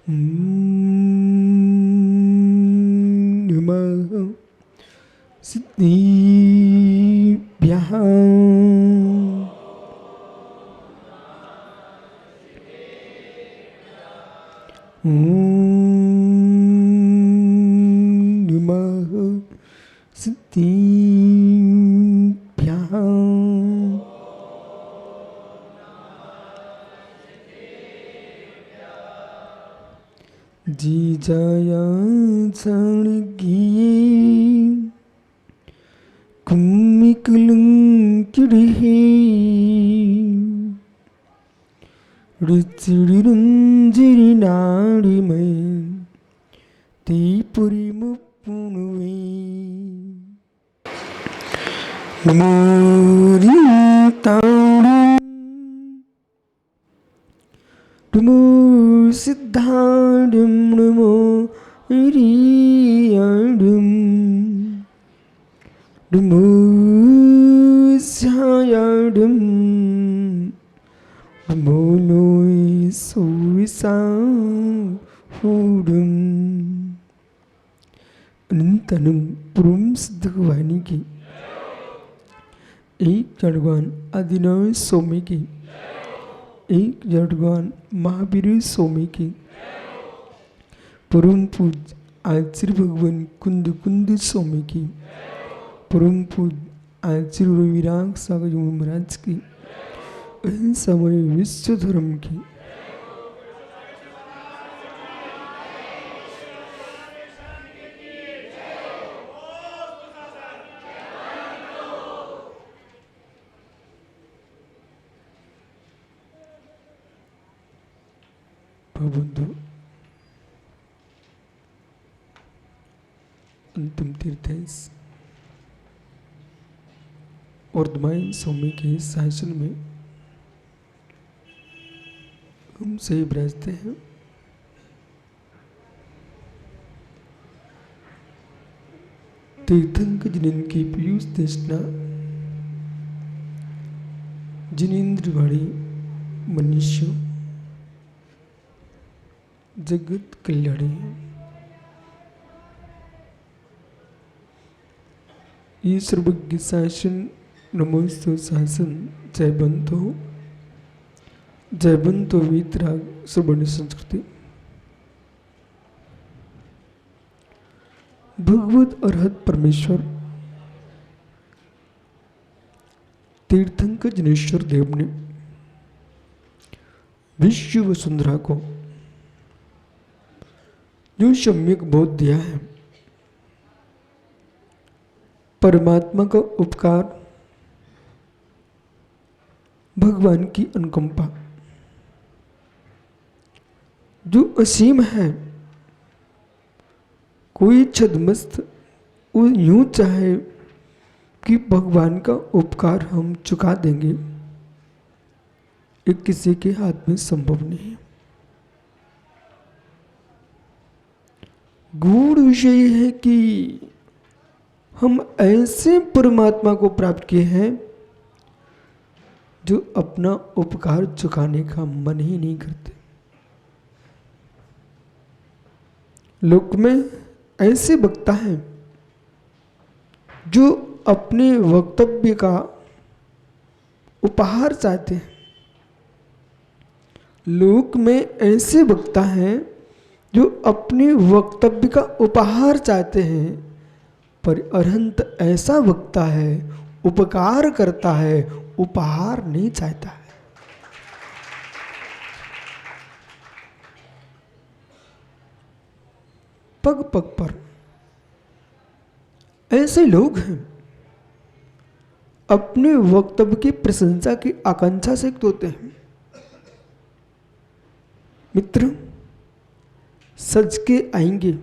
नमः सिद्धिभ्यः नमः सिद्धिभ्यः जी जाया सणगिए कुम्मिकुलंकिड़हे रुचिरुंजिरी नाड़ी में तीपुरी मुपुनुवे नमोरी ताड़ू नमो सिद्धाडम नमो रियाडम नमो स्यायाडम नमो लोई सोविसाहुडम। अनंतनम पुरुम सिद्ध भगवानी की एक जड़वान आदिनारायण स्वामी की एक जड़वान महावीर स्वामी की परम पूज आचार्य भगवान कुंद कुंद स्वामी की परम पूज आचार्य रविराग सागर महाराज की समय विश्व धर्म की बंधु अंतिम तीर्थ वर्धमान स्वामी के शासन में हम सही विराजते हैं। तीर्थंकर जिनकी पीयूष देशना जिनेन्द्रवाणी मनुष्य जगत कल्याणी ये सर्वज्ञ शासन नमोस्तु शासन जयबंतो वीतराग सुवर्ण संस्कृति भगवत अरहत परमेश्वर तीर्थंकर जिनेश्वर देव ने विश्व वसुंधरा को जो सम्यक बोध दिया है, परमात्मा का उपकार, भगवान की अनुकंपा जो असीम है, कोई छद्मस्त वो यूं चाहे कि भगवान का उपकार हम चुका देंगे, ये किसी के हाथ में संभव नहीं है। गूढ़ विषय है कि हम ऐसे परमात्मा को प्राप्त किए हैं जो अपना उपकार चुकाने का मन ही नहीं करते। लोक में ऐसे वक्ता हैं जो अपने वक्तव्य का उपहार चाहते हैं। लोक में ऐसे वक्ता हैं जो अपने वक्तव्य का उपहार चाहते हैं, पर अरहंत ऐसा वक्ता है, उपकार करता है, उपहार नहीं चाहता है। पग पग पर ऐसे लोग हैं, अपने वक्तव्य की प्रशंसा की आकांक्षा से युक्त होते हैं। मित्र, सज के आएंगे,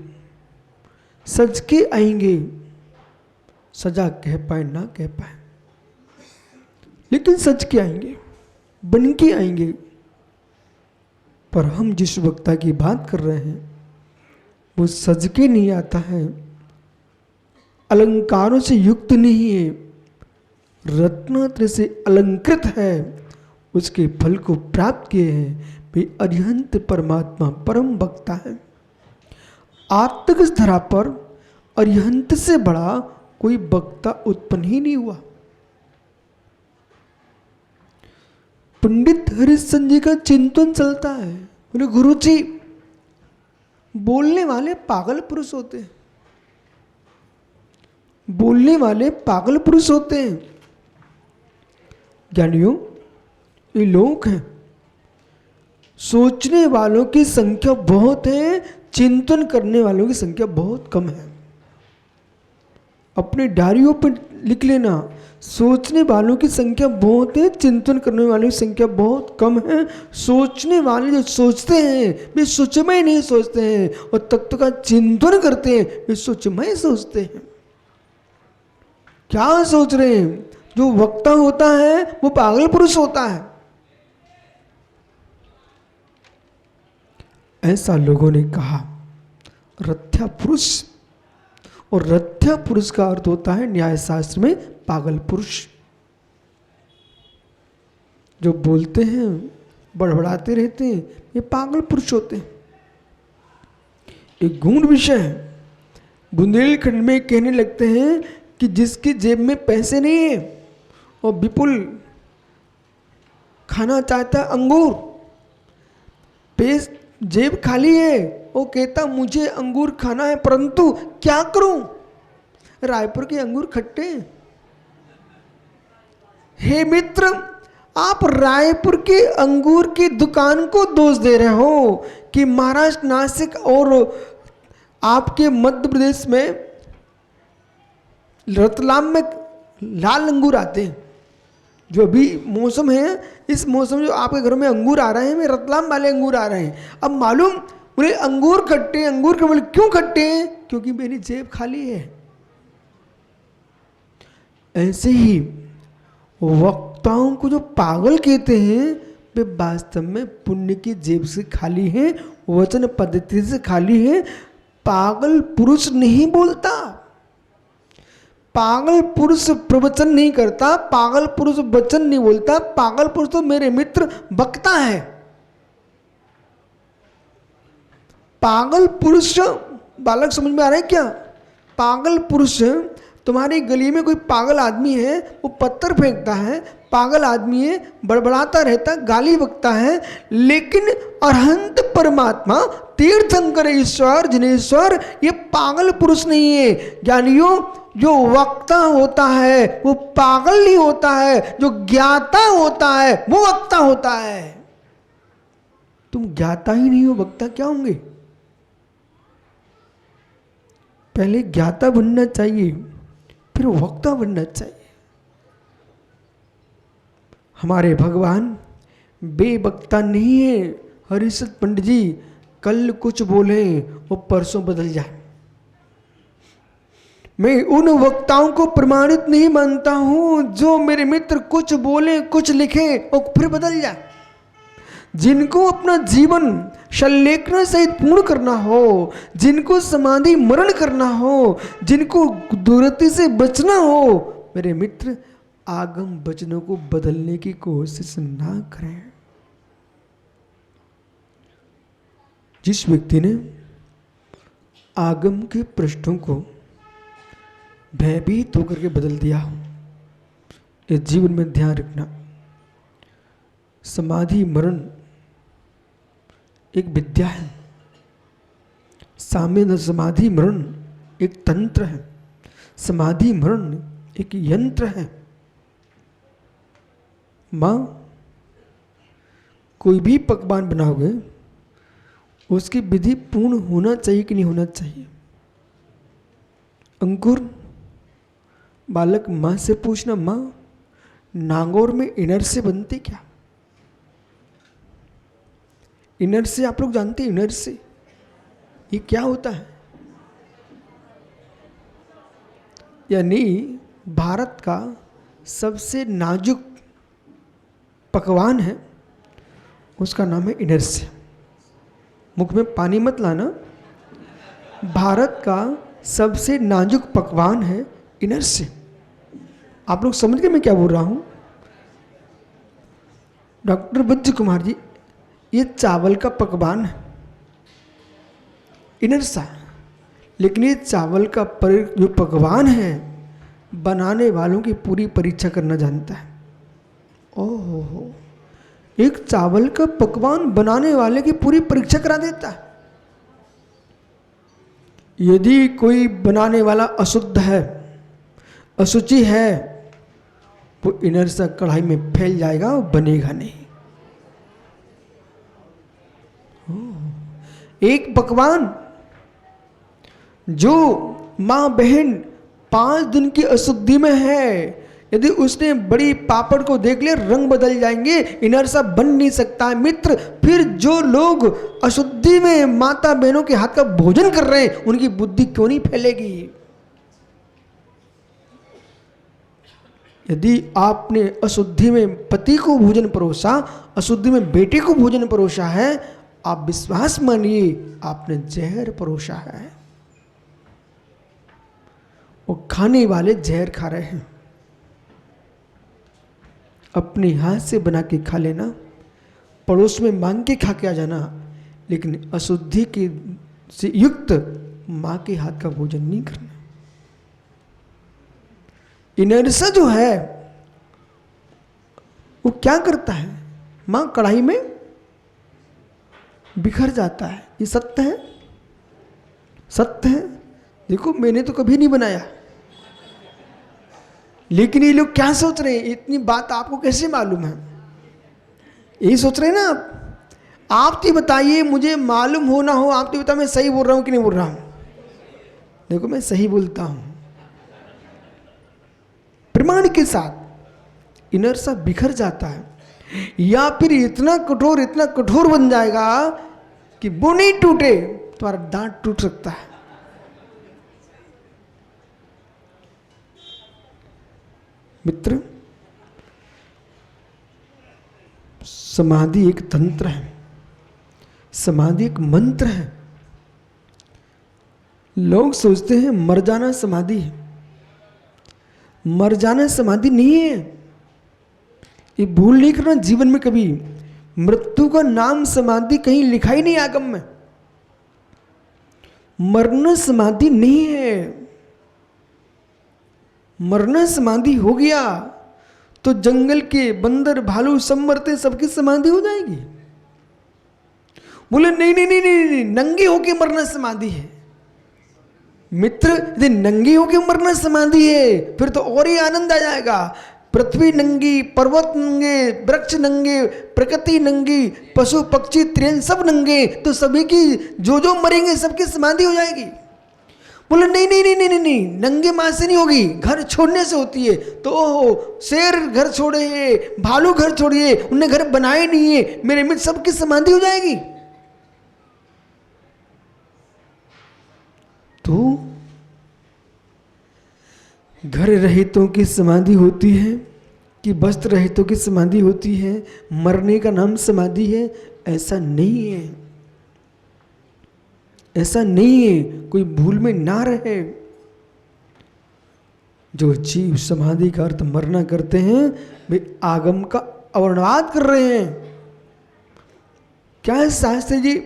सज के आएंगे, सजा कह पाए ना कह पाए, लेकिन सज के आएंगे, बन के आएंगे। पर हम जिस वक्ता की बात कर रहे हैं वो सज के नहीं आता है, अलंकारों से युक्त नहीं है, रत्नात्र से अलंकृत है, उसके फल को प्राप्त किए हैं। वे अरिहंत परमात्मा परम वक्ता है। आज तक इस धरा पर अरिहंत से बड़ा कोई वक्ता उत्पन्न ही नहीं हुआ। पंडित हरिश्चंद्र जी का चिंतन चलता है, बोले गुरु जी बोलने वाले पागल पुरुष होते हैं, बोलने वाले पागल पुरुष होते हैं। ज्ञानियों, ये लोग हैं, सोचने वालों की संख्या बहुत है, चिंतन करने वालों की संख्या बहुत कम है। अपने डायरियों पर लिख लेना, सोचने वालों की संख्या बहुत है, चिंतन करने वालों की संख्या बहुत कम है। सोचने वाले जो सोचते हैं वे सोचमय नहीं सोचते हैं, और तत्व का चिंतन करते हैं वे सोचमय सोचते हैं। क्या सोच रहे हैं? जो वक्ता होता है वो पागल पुरुष होता है। ऐसा लोगों ने कहा। रथ्या पुरुष, और रथ्या पुरुष का अर्थ होता है न्याय शास्त्र में पागल पुरुष। जो बोलते हैं, बड़बड़ाते रहते हैं, ये पागल पुरुष होते हैं। एक गूढ़ विषय है। बुंदेलखंड में कहने लगते हैं कि जिसकी जेब में पैसे नहीं है और विपुल खाना चाहता है अंगूर, जेब खाली है, वो कहता मुझे अंगूर खाना है, परंतु क्या करूं, रायपुर के अंगूर खट्टे हैं। हे मित्र, आप रायपुर के अंगूर की दुकान को दोष दे रहे हो कि महाराष्ट्र, नासिक और आपके मध्य प्रदेश में रतलाम में लाल अंगूर आते हैं। जो अभी मौसम है, इस मौसम में जो आपके घर में अंगूर आ रहे हैं, वे रतलाम वाले अंगूर आ रहे हैं। अब मालूम, बोले अंगूर खट्टे हैं, अंगूर के बोले क्यों खट्टे हैं? क्योंकि मेरी जेब खाली है। ऐसे ही वक्ताओं को जो पागल कहते हैं, वे वास्तव में पुण्य की जेब से खाली हैं, वचन पद्धति से खाली है। पागल पुरुष नहीं बोलता, पागल पुरुष प्रवचन नहीं करता, पागल पुरुष वचन नहीं बोलता। पागल पुरुष तो मेरे मित्र वक्ता है। पागल पुरुष, बालक समझ में आ रहा है क्या? पागल पुरुष, तुम्हारी गली में कोई पागल आदमी है, वो पत्थर फेंकता है, पागल आदमी है, बड़बड़ाता रहता, गाली बकता है, लेकिन अरहंत परमात्मा तीर्थंकर ईश्वर जिनेश्वर ये पागल पुरुष नहीं है। ज्ञानियों, जो वक्ता होता है वो पागल नहीं होता है, जो ज्ञाता होता है वो वक्ता होता है। तुम ज्ञाता ही नहीं हो, वक्ता क्या होंगे? पहले ज्ञाता बनना चाहिए, फिर वक्ता बनना चाहिए। हमारे भगवान बेवक्ता नहीं है। हरिश्चंद्र पंडित जी कल कुछ बोले वो परसों बदल जाए। मैं उन वक्ताओं को प्रमाणित नहीं मानता हूं जो मेरे मित्र कुछ बोले, कुछ लिखे और फिर बदल जाए। जिनको अपना जीवन शल्लेखना सहित पूर्ण करना हो, जिनको समाधि मरण करना हो, जिनको दुर्गति से बचना हो, मेरे मित्र आगम वचनों को बदलने की कोशिश ना करें। जिस व्यक्ति ने आगम के पृष्ठों को भयभीत होकर के बदल दिया, इस जीवन में ध्यान रखना, समाधि मरण एक विद्या है। साम्य समाधि मरण एक तंत्र है, समाधि मरण एक यंत्र है। माँ, कोई भी पकवान बनाओगे उसकी विधि पूर्ण होना चाहिए कि नहीं होना चाहिए? अंकुर, बालक माँ से पूछना, माँ नागौर में इनर से बनते क्या? इनर से आप लोग जानते हैं? इनर से ये क्या होता है? यानी भारत का सबसे नाजुक पकवान है, उसका नाम है इनरसे। मुख में पानी मत लाना। भारत का सबसे नाजुक पकवान है इनरसे। आप लोग समझ गए मैं क्या बोल रहा हूं? डॉक्टर वज्र कुमार जी ये चावल का पकवान है, इनरसा। लेकिन ये चावल का जो पकवान है, बनाने वालों की पूरी परीक्षा करना जानता है। ओहो हो, एक चावल का पकवान बनाने वाले की पूरी परीक्षा करा देता है। यदि कोई बनाने वाला अशुद्ध है, अशुचि है, वो इनरसा कढ़ाई में फैल जाएगा, वो बनेगा नहीं। एक पकवान जो माँ बहन 5 दिन की अशुद्धि में है, यदि उसने बड़ी पापड़ को देख लिया, रंग बदल जाएंगे, इनरसा बन नहीं सकता है। मित्र, फिर जो लोग अशुद्धि में माता बहनों के हाथ का भोजन कर रहे हैं, उनकी बुद्धि क्यों नहीं फैलेगी? यदि आपने अशुद्धि में पति को भोजन परोसा, अशुद्धि में बेटे को भोजन परोसा है, आप विश्वास मानिए आपने जहर परोसा है। वो खाने वाले जहर खा रहे हैं। अपने हाथ से बना के खा लेना, पड़ोस में मांग के खा के आ जाना, लेकिन अशुद्धि के से युक्त मां के हाथ का भोजन नहीं करना। इनरसा जो है वो क्या करता है? मां कढ़ाई में बिखर जाता है। ये सत्य है, सत्य है। देखो, मैंने तो कभी नहीं बनाया, लेकिन ये लोग क्या सोच रहे हैं? इतनी बात आपको कैसे मालूम है? यही सोच रहे हैं ना आप तो बताइए, मुझे मालूम हो ना हो, आप तो बताइए मैं सही बोल रहा हूं कि नहीं बोल रहा हूं। देखो, मैं सही बोलता हूं प्रमाण के साथ। इनरसा बिखर जाता है, या फिर इतना कठोर बन जाएगा कि वो नहीं टूटे, तुम्हारा दांत टूट सकता है। मित्र, समाधि एक तंत्र है, समाधि एक मंत्र है। लोग सोचते हैं मर जाना समाधि है। मर जाना समाधि नहीं है। ये भूल नहीं करना जीवन में कभी। मृत्यु का नाम समाधि कहीं लिखा ही नहीं आगम में। मरना समाधि नहीं है। मरना समाधि हो गया तो जंगल के बंदर भालू सब मरते, सबकी समाधि हो जाएगी। बोले नहीं नहीं नहीं नहीं, नहीं, नंगे होके मरना समाधि है। मित्र, यदि नंगे होके मरना समाधि है, फिर तो और ही आनंद आ जाएगा। पृथ्वी नंगी, पर्वत नंगे, वृक्ष नंगे, प्रकृति नंगी, पशु पक्षी त्रियन सब नंगे, तो सभी की जो मरेंगे सबकी समाधि हो जाएगी। बोले नहीं नहीं नहीं नहीं नहीं, नंगे मां से नहीं होगी, घर छोड़ने से होती है। तो ओहो, शेर घर छोड़े हैं, भालू घर छोड़िए, उन्हें घर बनाए नहीं है, मेरे मित्र सबकी समाधि हो जाएगी। तो घर रहितों की समाधि होती है कि वस्त्र रहितों की समाधि होती है? मरने का नाम समाधि है? ऐसा नहीं है, ऐसा नहीं है। कोई भूल में ना रहे। जो जीव समाधि का अर्थ मरना करते हैं, वे आगम का अवर्णवाद कर रहे हैं। क्या है शास्त्री जी?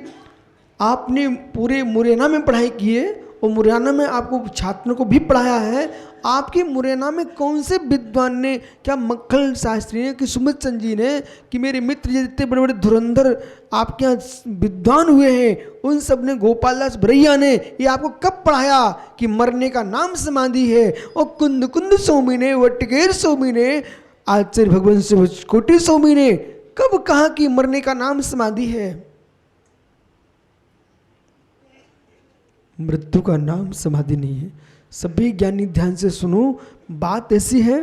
आपने पूरे मुरैना में पढ़ाई की है और मुरैना में आपको छात्रों को भी पढ़ाया है। आपके मुरैना में कौन से विद्वान ने, क्या मक्खल शास्त्री ने कि सुमित चंद जी ने, कि मेरे मित्र जितने बड़े बड़े धुरंधर आपके यहाँ विद्वान हुए हैं, उन सब ने, गोपाल दास बरैया ने, ये आपको कब पढ़ाया कि मरने का नाम समाधि है? और कुंद कुंद स्वामी ने, वटकेर स्वामी ने, आचार्य भगवान से कोटि स्वामी ने कब कहा कि मरने का नाम समाधि है? मृत्यु का नाम समाधि नहीं है। सभी ज्ञानी ध्यान से सुनो, बात ऐसी है,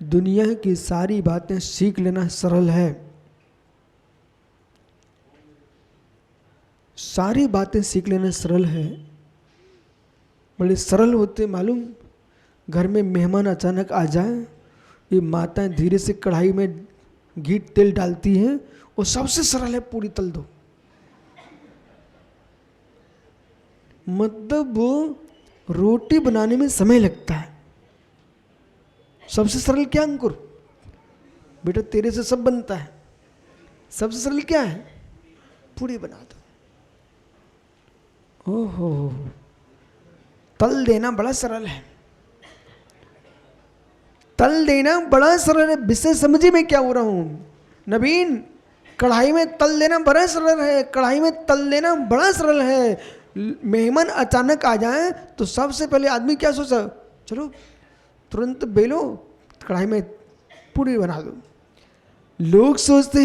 दुनिया की सारी बातें सीख लेना सरल है। सारी बातें सीख लेना सरल है, बड़े सरल होते मालूम। घर में मेहमान अचानक आ जाए, ये माताएं धीरे से कढ़ाई में घी तेल डालती हैं, और सबसे सरल है पूरी तल दो। मतलब रोटी बनाने में समय लगता है। सबसे सरल क्या अंकुर? बेटा तेरे से सब बनता है। सबसे सरल क्या है? पूड़ी बना दो। ओहो, तल देना बड़ा सरल है, तल देना बड़ा सरल है। विषय समझिए मैं क्या हो रहा हूं नवीन। कढ़ाई में तल देना बड़ा सरल है, कढ़ाई में तल देना बड़ा सरल है। मेहमान अचानक आ जाए तो सबसे पहले आदमी क्या सोचा? चलो तुरंत बेलो, कढ़ाई में पूड़ी बना दो। लोग सोचते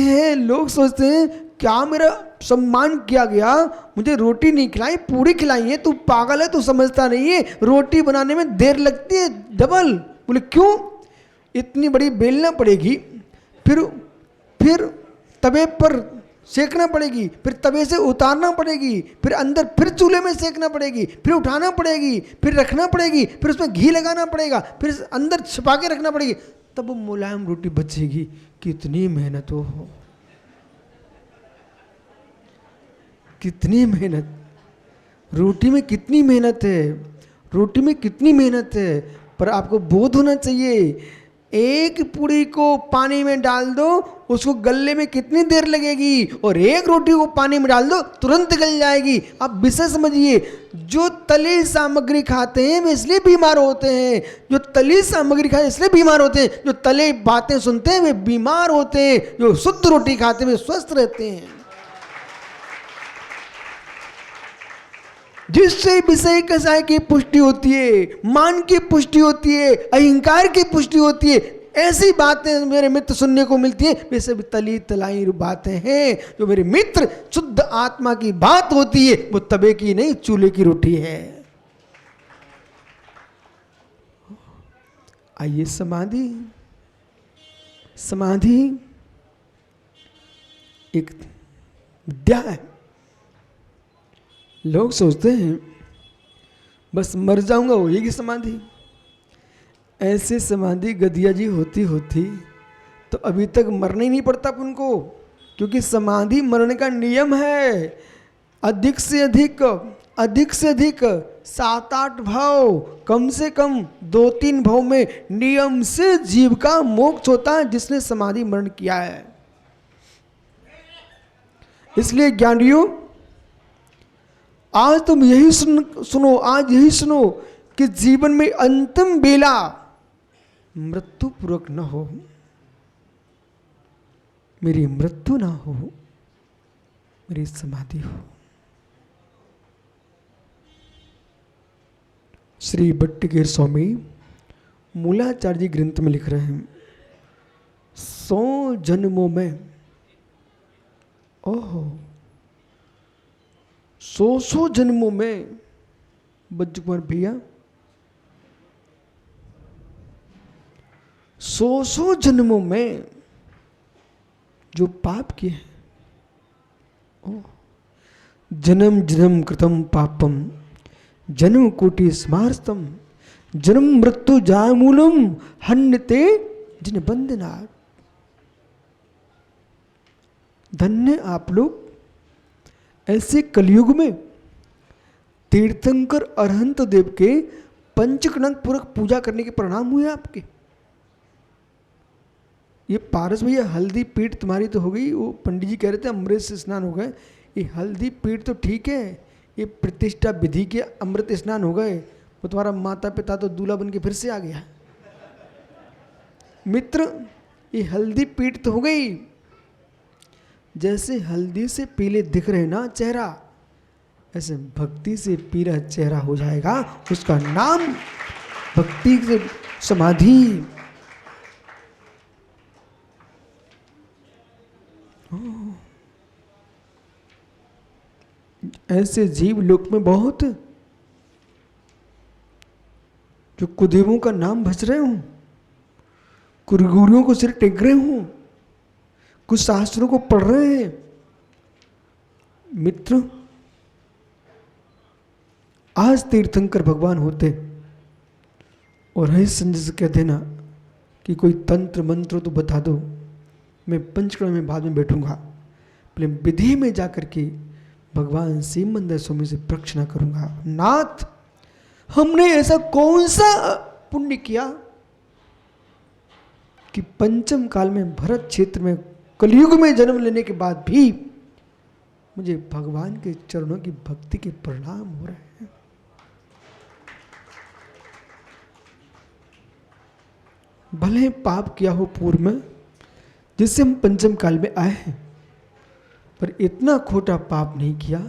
हैं क्या मेरा सम्मान किया गया, मुझे रोटी नहीं खिलाई, पूड़ी खिलाई है। तू पागल है, तू समझता नहीं है, रोटी बनाने में देर लगती है डबल। बोले क्यों? इतनी बड़ी बेलना पड़ेगी, फिर तवे पर सेकना पड़ेगी, फिर तवे से उतारना पड़ेगी, फिर अंदर फिर चूल्हे में सेकना पड़ेगी, फिर उठाना पड़ेगी, फिर रखना पड़ेगी, फिर उसमें घी लगाना पड़ेगा, फिर अंदर छिपा के रखना पड़ेगी, तब मुलायम रोटी बचेगी। कितनी मेहनत हो, कितनी मेहनत, रोटी में कितनी मेहनत है, रोटी में कितनी मेहनत है। पर आपको बोध होना चाहिए, एक पूड़ी को पानी में डाल दो, उसको गलने में कितनी देर लगेगी, और एक रोटी को पानी में डाल दो तुरंत गल जाएगी। आप विषय समझिए, जो तली सामग्री खाते हैं वे इसलिए बीमार होते हैं, जो तली सामग्री खाते हैं इसलिए बीमार होते हैं, जो तले बातें सुनते हैं वे बीमार होते हैं, जो शुद्ध रोटी खाते हैं वे स्वस्थ रहते हैं। जिससे विषय कसाय की पुष्टि होती है, मान की पुष्टि होती है, अहंकार की पुष्टि होती है, ऐसी बातें मेरे मित्र सुनने को मिलती हैं। वे सब तली तलाई बातें हैं। जो मेरे मित्र शुद्ध आत्मा की बात होती है वो तवे की नहीं, चूल्हे की रोटी है। आइए, समाधि, समाधि एक विद्या है। लोग सोचते हैं बस मर जाऊंगा होगी समाधि। ऐसे समाधि गदिया जी होती तो अभी तक मरना ही नहीं पड़ता उनको, क्योंकि समाधि मरने का नियम है। अधिक से अधिक 7-8 भाव, कम से कम 2-3 भाव में नियम से जीव का मोक्ष होता है जिसने समाधि मरण किया है। इसलिए ज्ञानियों, आज तुम यही सुनो, आज यही सुनो कि जीवन में अंतिम बेला मृत्यु पूर्वक न हो, मेरी मृत्यु ना हो, मेरी समाधि हो। श्री भट्टगिर स्वामी मूलाचार्य जी ग्रंथ में लिख रहे हैं, 100 जन्मों में, ओहो 100 जन्मों में बच्चू कुमार भैया, 100 जन्मों में जो पाप किए हैं, जन्म जन्म कृतम पापम जन्म कोटि स्मारतम जन्म मृत्यु जामूलम हन्यते जिन बंधना। धन्य आप लोग, ऐसे कलयुग में तीर्थंकर अरहंत देव के पंचकणक पूर्वक पूजा करने के परिणाम हुए आपके। ये पारस भैया, हल्दी पीठ तुम्हारी तो हो गई, वो पंडित जी कह रहे थे अमृत से स्नान हो गए। ये हल्दी पीठ तो ठीक है, ये प्रतिष्ठा विधि के अमृत स्नान हो गए। वो तुम्हारा माता पिता तो दूल्हा बन के फिर से आ गया। मित्र, ये हल्दी पीठ तो हो गई। जैसे हल्दी से पीले दिख रहे ना चेहरा, ऐसे भक्ति से पीला चेहरा हो जाएगा। उसका नाम भक्ति से समाधि। ऐसे जीव लोक में बहुत, जो कुदेवों का नाम भज रहे हूं, गुरुओं को सिर टेक रहे हूं, कुछ शास्त्रों को पढ़ रहे हैं। मित्र, आज तीर्थंकर भगवान होते और है संजय से कह देना कि कोई तंत्र मंत्र तो बता दो, मैं पंचकर्म में बाद में बैठूंगा, पहले विधि में जाकर के भगवान शिव मंदिर स्वामी से प्रक्षणा करूंगा। नाथ, हमने ऐसा कौन सा पुण्य किया कि पंचम काल में भरत क्षेत्र में कलयुग में जन्म लेने के बाद भी मुझे भगवान के चरणों की भक्ति के परिणाम हो रहे हैं। भले पाप किया हो पूर्व में, जिससे हम पंचम काल में आए हैं, पर इतना खोटा पाप नहीं किया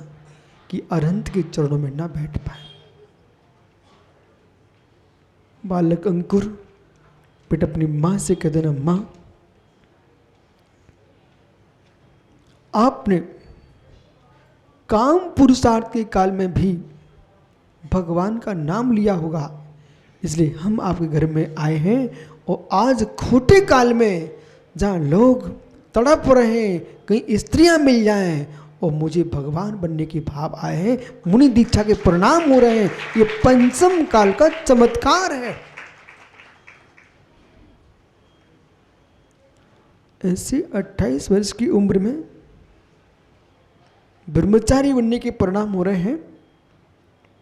कि अरहंत के चरणों में ना बैठ पाए। बालक अंकुर बेटा अपनी मां से कह देना, मां आपने काम पुरुषार्थ के काल में भी भगवान का नाम लिया होगा, इसलिए हम आपके घर में आए हैं। और आज खोटे काल में जहाँ लोग तड़प रहे हैं, कहीं स्त्रियां मिल जाएं, और मुझे भगवान बनने के भाव आए हैं, मुनि दीक्षा के परिणाम हो रहे हैं। ये पंचम काल का चमत्कार है। ऐसे 28 वर्ष की उम्र में ब्रह्मचारी बनने के परिणाम हो रहे हैं।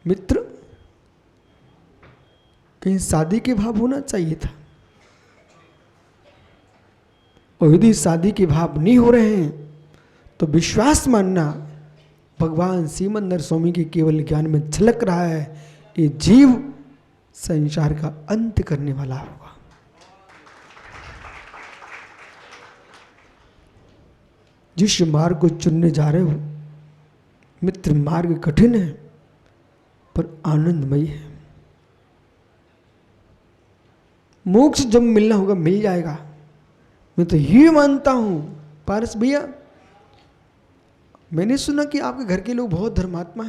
मित्र, कहीं शादी के भाव होना चाहिए था, और यदि शादी के भाव नहीं हो रहे हैं तो विश्वास मानना भगवान सीमंदर स्वामी के केवल ज्ञान में झलक रहा है। ये जीव संसार का अंत करने वाला होगा। जिस मार्ग को चुनने जा रहे हो मित्र, मार्ग कठिन है पर आनंदमयी है। मोक्ष जब मिलना होगा मिल जाएगा। मैं तो ये मानता हूं पारस भैया, मैंने सुना कि आपके घर के लोग बहुत धर्मात्मा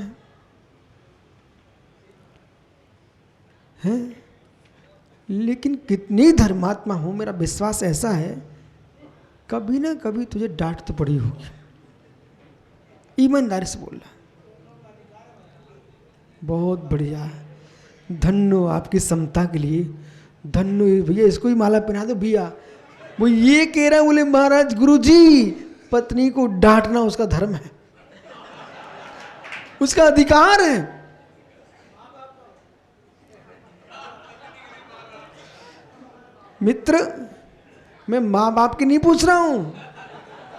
हैं, लेकिन कितनी धर्मात्मा हो, मेरा विश्वास ऐसा है कभी ना कभी तुझे डांट तो पड़ी होगी। ईमानदारी से बोलना। बहुत बढ़िया, धन्य आपकी समता के लिए, धन्य भैया। इसको ही माला पहना दो भैया। वो ये कह रहा है, बोले महाराज गुरुजी, पत्नी को डांटना उसका धर्म है, उसका अधिकार है। मित्र, मैं माँ बाप की नहीं पूछ रहा हूं,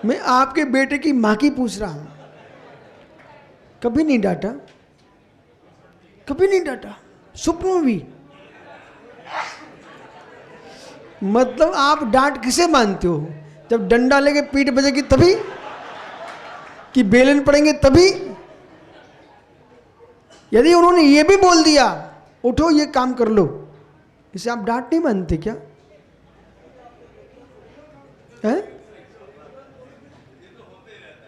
मैं आपके बेटे की माँ की पूछ रहा हूं। कभी नहीं डांटा, कभी नहीं डांटा, स्वप्न में भी। मतलब आप डांट किसे मानते हो? जब डंडा लेके पीठ बजेगी तभी, कि बेलन पड़ेंगे तभी? यदि उन्होंने ये भी बोल दिया उठो ये काम कर लो, इसे आप डांट नहीं मानते क्या? है?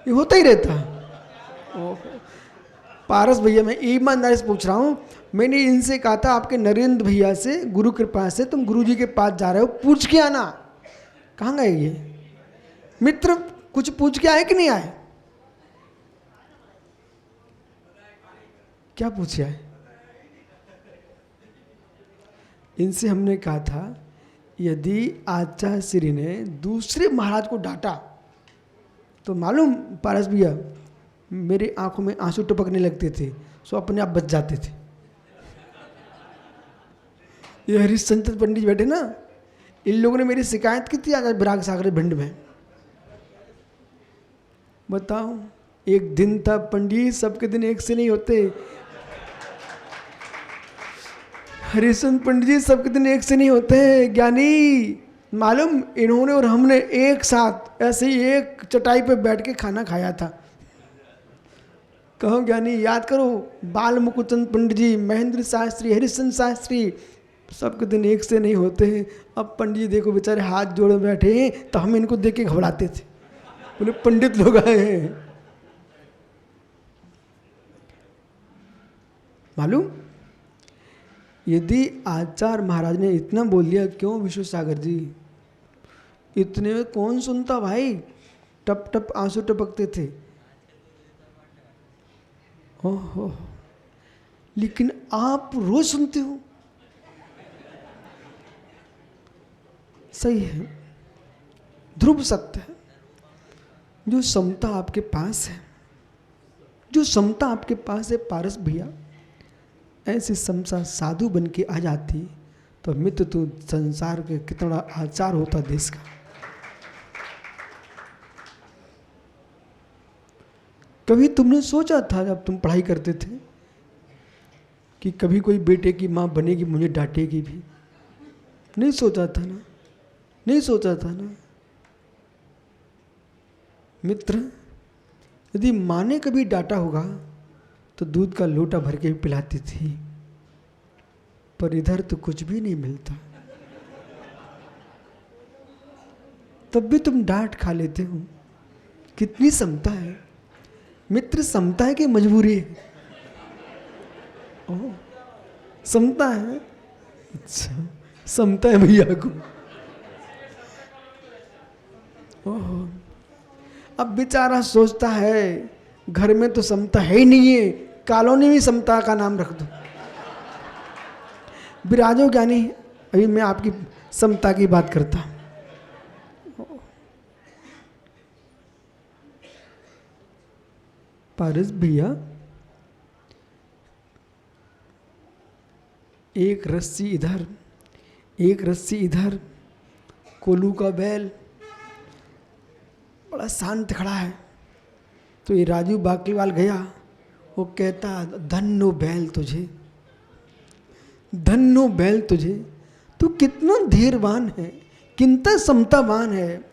ये होता ही रहता है। पारस भैया, मैं ईमानदारी से पूछ रहा हूं, मैंने इनसे कहा था आपके नरेंद्र भैया से, गुरु कृपा से तुम गुरुजी के पास जा रहे हो, पूछ के आना। कहाँ गए ये मित्र? कुछ पूछ के आए कि नहीं आए? क्या पूछे आए? इनसे हमने कहा था यदि आचार्य श्री ने दूसरे महाराज को डांटा तो मालूम पारस भैया, मेरी आंखों में आंसू टपकने लगते थे, सो अपने आप बच जाते थे। ये हरिश्चंद्र पंडित बैठे ना, इन लोगों ने मेरी शिकायत की थी आज विराग सागर भिंड में। बताओ, एक दिन था पंडित, सबके दिन एक से नहीं होते। हरिश्चंद्र पंडित जी सबके दिन एक से नहीं होते ज्ञानी। मालूम, इन्होंने और हमने एक साथ ऐसे ही एक चटाई पे बैठ के खाना खाया था। कहो ज्ञानी, याद करो, बाल मुकुचंद पंडित जी, महेंद्र शास्त्री, हरिश्चंद्र शास्त्री, सबके दिन एक से नहीं होते हैं। अब पंडित जी देखो बेचारे हाथ जोड़े बैठे हैं, तो हम इनको देख के घबराते थे, बोले पंडित लोग आए हैं। मालूम, यदि आचार्य महाराज ने इतना बोल दिया, क्यों विश्व सागर जी, इतने में कौन सुनता भाई? टप टप आंसू टपकते थे। ओहो, लेकिन आप रोज सुनते हो। सही है, ध्रुव सत्य है। जो समता आपके पास है, जो समता आपके पास है पारस भैया, ऐसे समता साधु बन के आ जाती तो मित्र, तो संसार के कितना आचार होता देश का। कभी तुमने सोचा था जब तुम पढ़ाई करते थे कि कभी कोई बेटे की माँ बनेगी, मुझे डांटेगी भी? नहीं सोचा था ना, नहीं सोचा था ना। मित्र, यदि माँ ने कभी डांटा होगा तो दूध का लोटा भर के भी पिलाती थी, पर इधर तो कुछ भी नहीं मिलता, तब भी तुम डांट खा लेते हो। कितनी समता है मित्र, समता है कि मजबूरी है? ओह, समता है। अच्छा, समता है भैया को। ओह, अब बेचारा सोचता है घर में तो समता है ही नहीं है, कॉलोनी में समता का नाम रख दो। विराजो ज्ञानी, अभी मैं आपकी समता की बात करता हूं। पारस भैया, एक रस्सी इधर, एक रस्सी इधर, कोलू का बैल बड़ा शांत खड़ा है। तो ये राजू बाकलीवाल गया, वो कहता धन्नो बैल तुझे, धन्नो बैल तुझे, तू कितना धीरवान है, कितना समतावान है,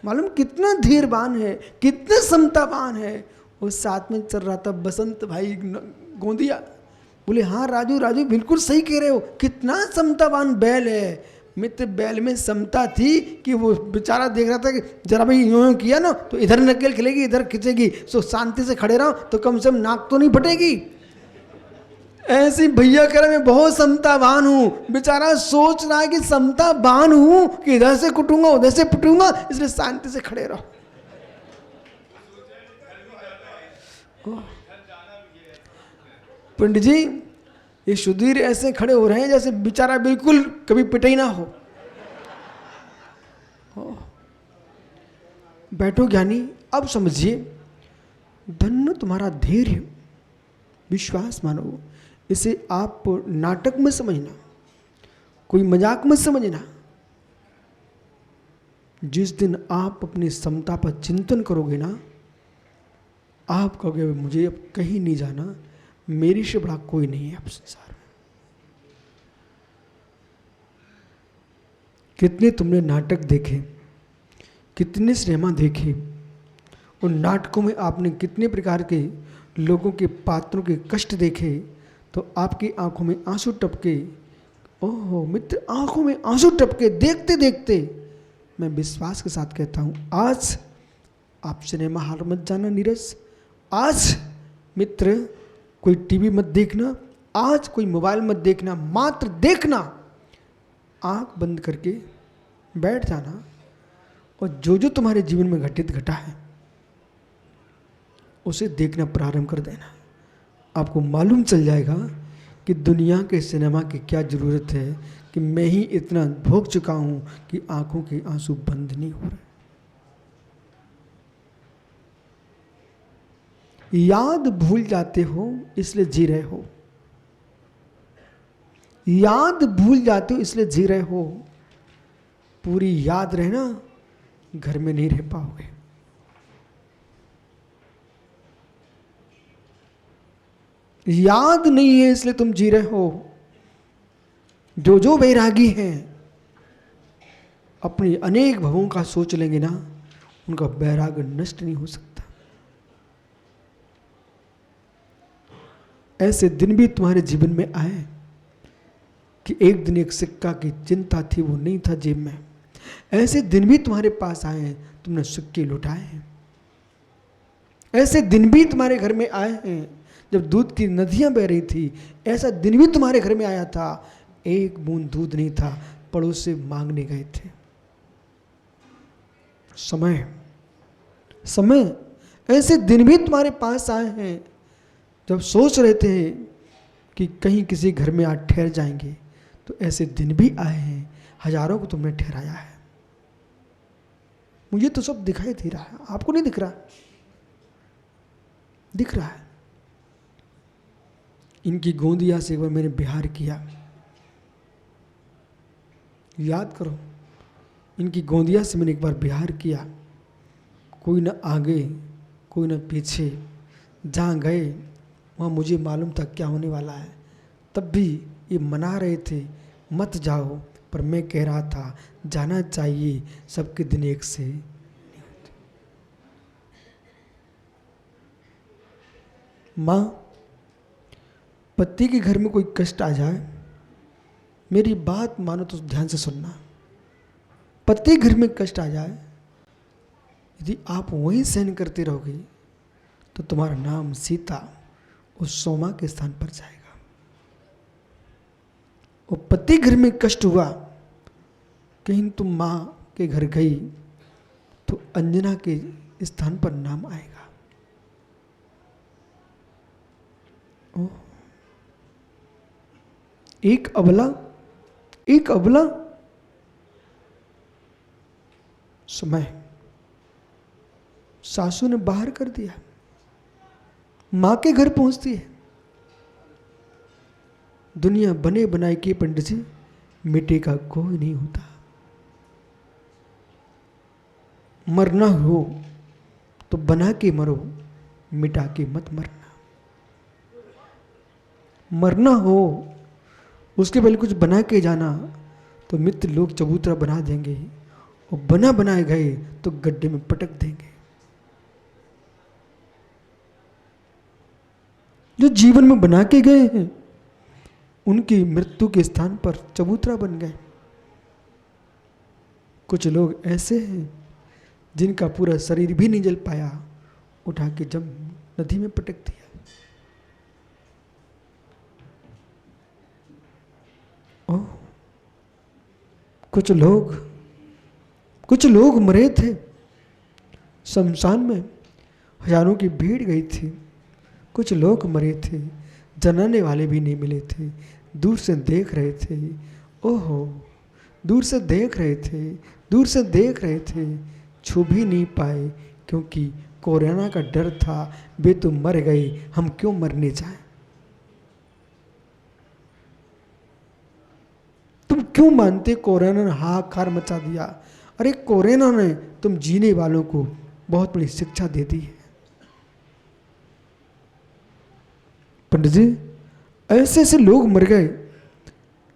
मालूम कितना धीरवान है, कितना समतावान है। वो साथ में चल रहा था बसंत भाई गोंदिया, बोले हाँ राजू, राजू बिल्कुल सही कह रहे हो, कितना समतावान बैल है। मित्र, बैल में समता थी कि वो बेचारा देख रहा था कि जरा भाई यूं किया ना तो इधर नकेल खिलेगी, इधर खिंचेगी, सो शांति से खड़े रहो तो कम से कम नाक तो नहीं फटेगी। ऐसी भैया कह रहे मैं बहुत समतावान हूं, बेचारा सोच रहा है कि समतावान हूं कि इधर से कुटूंगा उधर से पिटूंगा, इसलिए शांति से खड़े रहो। पंडित जी, ये सुधीर ऐसे खड़े हो रहे हैं जैसे बेचारा बिल्कुल कभी पिटे ही ना हो। बैठो ज्ञानी, अब समझिए, धन्य तुम्हारा धैर्य, विश्वास मानो। इसे आप नाटक में समझना, कोई मजाक में समझना। जिस दिन आप अपनी समता पर चिंतन करोगे ना, आप कहोगे मुझे अब कहीं नहीं जाना, मेरी से बड़ा कोई नहीं है अब संसार में। कितने तुमने नाटक देखे, कितने सिनेमा देखे, उन नाटकों में आपने कितने प्रकार के लोगों के पात्रों के कष्ट देखे, तो आपकी आंखों में आंसू टपके। ओह मित्र, आंखों में आंसू टपके देखते देखते। मैं विश्वास के साथ कहता हूँ, आज आप सिनेमा हॉल मत जाना नीरज, आज मित्र कोई टीवी मत देखना, आज कोई मोबाइल मत देखना, मात्र देखना, आंख बंद करके बैठ जाना और जो जो तुम्हारे जीवन में घटित घटा है उसे देखना प्रारंभ कर देना। आपको मालूम चल जाएगा कि दुनिया के सिनेमा की क्या ज़रूरत है, कि मैं ही इतना भोग चुका हूँ कि आंखों के आंसू बंद नहीं हो रहे। याद भूल जाते हो इसलिए जी रहे हो, याद भूल जाते हो इसलिए जी रहे हो। पूरी याद रहना, घर में नहीं रह पाओगे। याद नहीं है इसलिए तुम जी रहे हो। जो जो वैरागी हैं अपनी अनेक भवों का सोच लेंगे ना, उनका वैराग्य नष्ट नहीं हो सकता। ऐसे दिन भी तुम्हारे जीवन में आए कि एक दिन एक सिक्का की चिंता थी, वो नहीं था जेब में। ऐसे दिन भी तुम्हारे पास आए हैं, तुमने सिक्के लुटाए हैं। ऐसे दिन भी तुम्हारे घर में आए हैं जब दूध की नदियां बह रही थी। ऐसा दिन भी तुम्हारे घर में आया था, एक बूंद दूध नहीं था, पड़ोस से मांगने गए थे। समय समय ऐसे दिन भी तुम्हारे पास आए हैं जब सोच रहे थे कि कहीं किसी घर में आज ठहर जाएंगे, तो ऐसे दिन भी आए हैं, हजारों को तुमने ठहराया है। मुझे तो सब दिखाई दे रहा है, आपको नहीं दिख रहा? दिख रहा है। इनकी गोंदिया से एक बार मैंने बिहार किया, याद करो, इनकी गोंदिया से मैंने एक बार बिहार किया। कोई ना आगे कोई ना पीछे, जहाँ गए वहाँ मुझे मालूम था क्या होने वाला है, तब भी ये मना रहे थे मत जाओ, पर मैं कह रहा था जाना चाहिए, सबके दिन एक से नहीं होते। माँ, पति के घर में कोई कष्ट आ जाए, मेरी बात मानो तो ध्यान से सुनना। पति घर में कष्ट आ जाए, यदि आप वहीं सहन करते रहोगे तो तुम्हारा नाम सीता उस सोमा के स्थान पर जाएगा। और पति घर में कष्ट हुआ, कहीं तुम माँ के घर गई तो अंजना के स्थान पर नाम आएगा। ओ, एक अबला समय सासू ने बाहर कर दिया, मां के घर पहुंचती है। दुनिया बने बनाए के पंडित जी, मिटे का कोई नहीं होता। मरना हो तो बना के मरो, मिटा के मत मरना। मरना हो उसके पहले कुछ बना के जाना, तो मित्र लोग चबूतरा बना देंगे, और बना बनाए गए तो गड्ढे में पटक देंगे। जो जीवन में बना के गए हैं उनकी मृत्यु के स्थान पर चबूतरा बन गए। कुछ लोग ऐसे हैं जिनका पूरा शरीर भी नहीं जल पाया, उठा के जब नदी में पटक दिया। ओह, कुछ लोग मरे थे शमशान में, हजारों की भीड़ गई थी। कुछ लोग मरे थे, जनाने वाले भी नहीं मिले थे, दूर से देख रहे थे। ओहो, दूर से देख रहे थे, छू भी नहीं पाए, क्योंकि कोरोना का डर था। वे तो मर गए, हम क्यों मरने जाएं? तुम क्यों मानते कोरोना ने हाहाकार मचा दिया? अरे कोरोना ने तुम जीने वालों को बहुत बड़ी शिक्षा दे दी है। पंडित जी, ऐसे ऐसे लोग मर गए,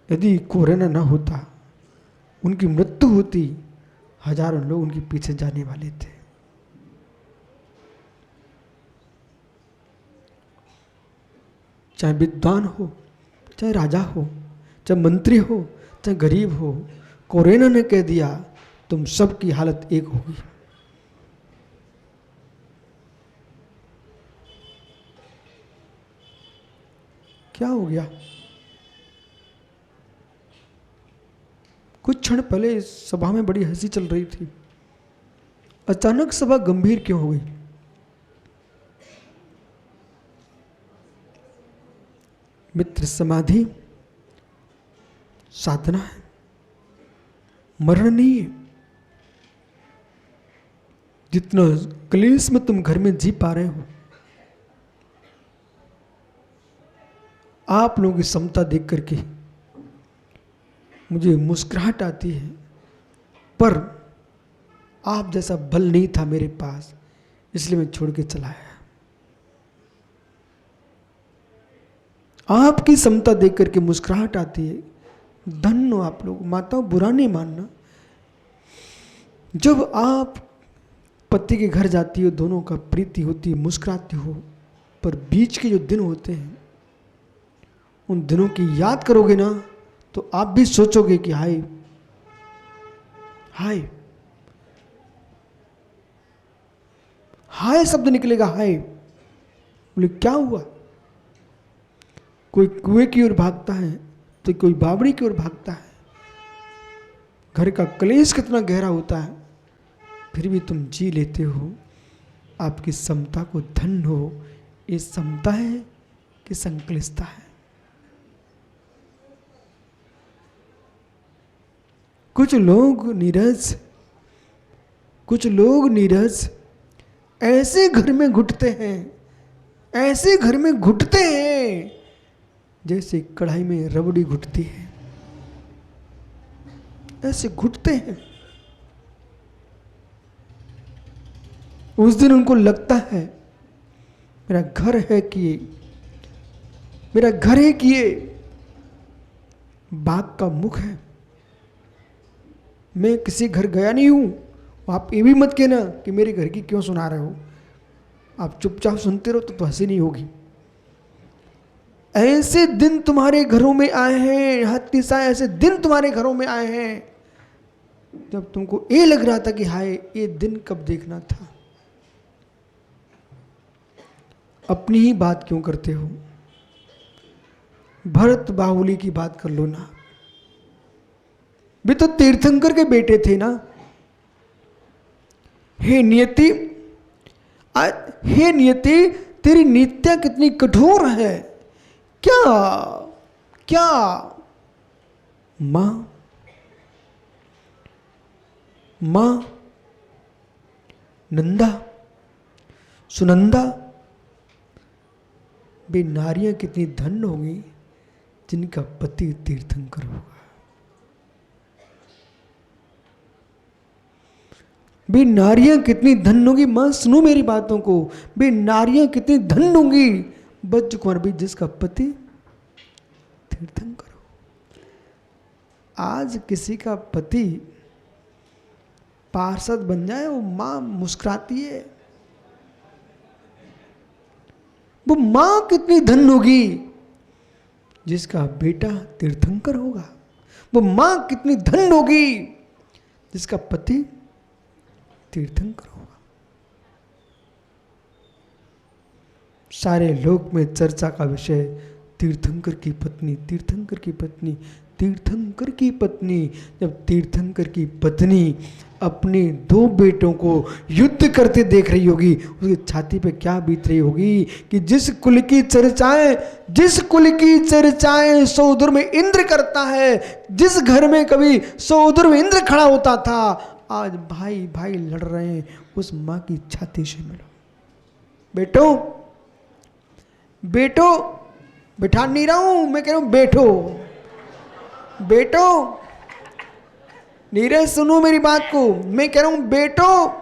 यदि कोरोना ना होता, उनकी मृत्यु होती, हजारों लोग उनके पीछे जाने वाले थे। चाहे विद्वान हो, चाहे राजा हो, चाहे मंत्री हो, चाहे गरीब हो, कोरोना ने कह दिया तुम सबकी हालत एक होगी। क्या हो गया? कुछ क्षण पहले सभा में बड़ी हंसी चल रही थी, अचानक सभा गंभीर क्यों हो गई? मित्र, समाधि साधना है, मरण नहीं है। जितना क्लेश में तुम घर में जी पा रहे हो, आप लोगों की समता देख करके मुझे मुस्कुराहट आती है, पर आप जैसा बल नहीं था मेरे पास, इसलिए मैं छोड़ के चला आया। आपकी समता देख करके मुस्कुराहट आती है। धन्य हो आप लोग, माताओं बुरा नहीं मानना। जब आप पति के घर जाती हो, दोनों का प्रीति होती है, मुस्कुराती हो, पर बीच के जो दिन होते हैं उन दिनों की याद करोगे ना, तो आप भी सोचोगे कि हाय हाय हाय शब्द निकलेगा, हाय। बोले क्या हुआ? कोई कुएं की ओर भागता है तो कोई बावड़ी की ओर भागता है। घर का क्लेश कितना गहरा होता है, फिर भी तुम जी लेते हो। आपकी समता को धन्य हो। ये समता है कि संक्लिष्टता है? कुछ लोग नीरज ऐसे घर में घुटते हैं जैसे कढ़ाई में रबड़ी घुटती है, ऐसे घुटते हैं। उस दिन उनको लगता है मेरा घर है कि ये, मेरा घर है कि ये बाग का मुख है। मैं किसी घर गया नहीं हूं। आप ये भी मत कहना कि मेरे घर की क्यों सुना रहे हो। आप चुपचाप सुनते रहो तो हंसी नहीं होगी। ऐसे दिन तुम्हारे घरों में आए हैं, हत्तीसा ऐसे दिन तुम्हारे घरों में आए हैं जब तुमको ये लग रहा था कि हाय ये दिन कब देखना था। अपनी ही बात क्यों करते हो? भरत बाहुली की बात कर लो ना। वे तो तीर्थंकर के बेटे थे ना। हे नियति, हे नियति, तेरी नीतियां कितनी कठोर है। क्या क्या मां नंदा, सुनंदा, वे नारियां कितनी धन्य होंगी जिनका पति तीर्थंकर होगा। वे नारियां कितनी धन्य होंगी। मां सुनो मेरी बातों को। वे नारियां कितनी धन्य होंगी ब्रज कुंवर भी जिसका पति तीर्थंकर हो। आज किसी का पति पार्षद बन जाए वो मां मुस्कुराती है। वो मां कितनी धन्य होगी जिसका बेटा तीर्थंकर होगा। वो मां कितनी धन्य होगी जिसका पति तीर्थंकर होगा। सारे लोक में चर्चा का विषय तीर्थंकर की पत्नी, तीर्थंकर की पत्नी, तीर्थंकर की पत्नी। जब तीर्थंकर की पत्नी अपने दो बेटों को युद्ध करते देख रही होगी, उसकी छाती पे क्या बीत रही होगी कि जिस कुल की चर्चाएं सौदुर में इंद्र करता है, जिस घर में कभी सौदुर में इंद्र खड़ा होता था, आज भाई भाई लड़ रहे हैं। उस मां की छाती से मिलो। बेटो बिठा नहीं रहा हूं, मैं कह रहा हूं बेटो नीरज सुनो मेरी बात को। मैं कह रहा हूं बेटो,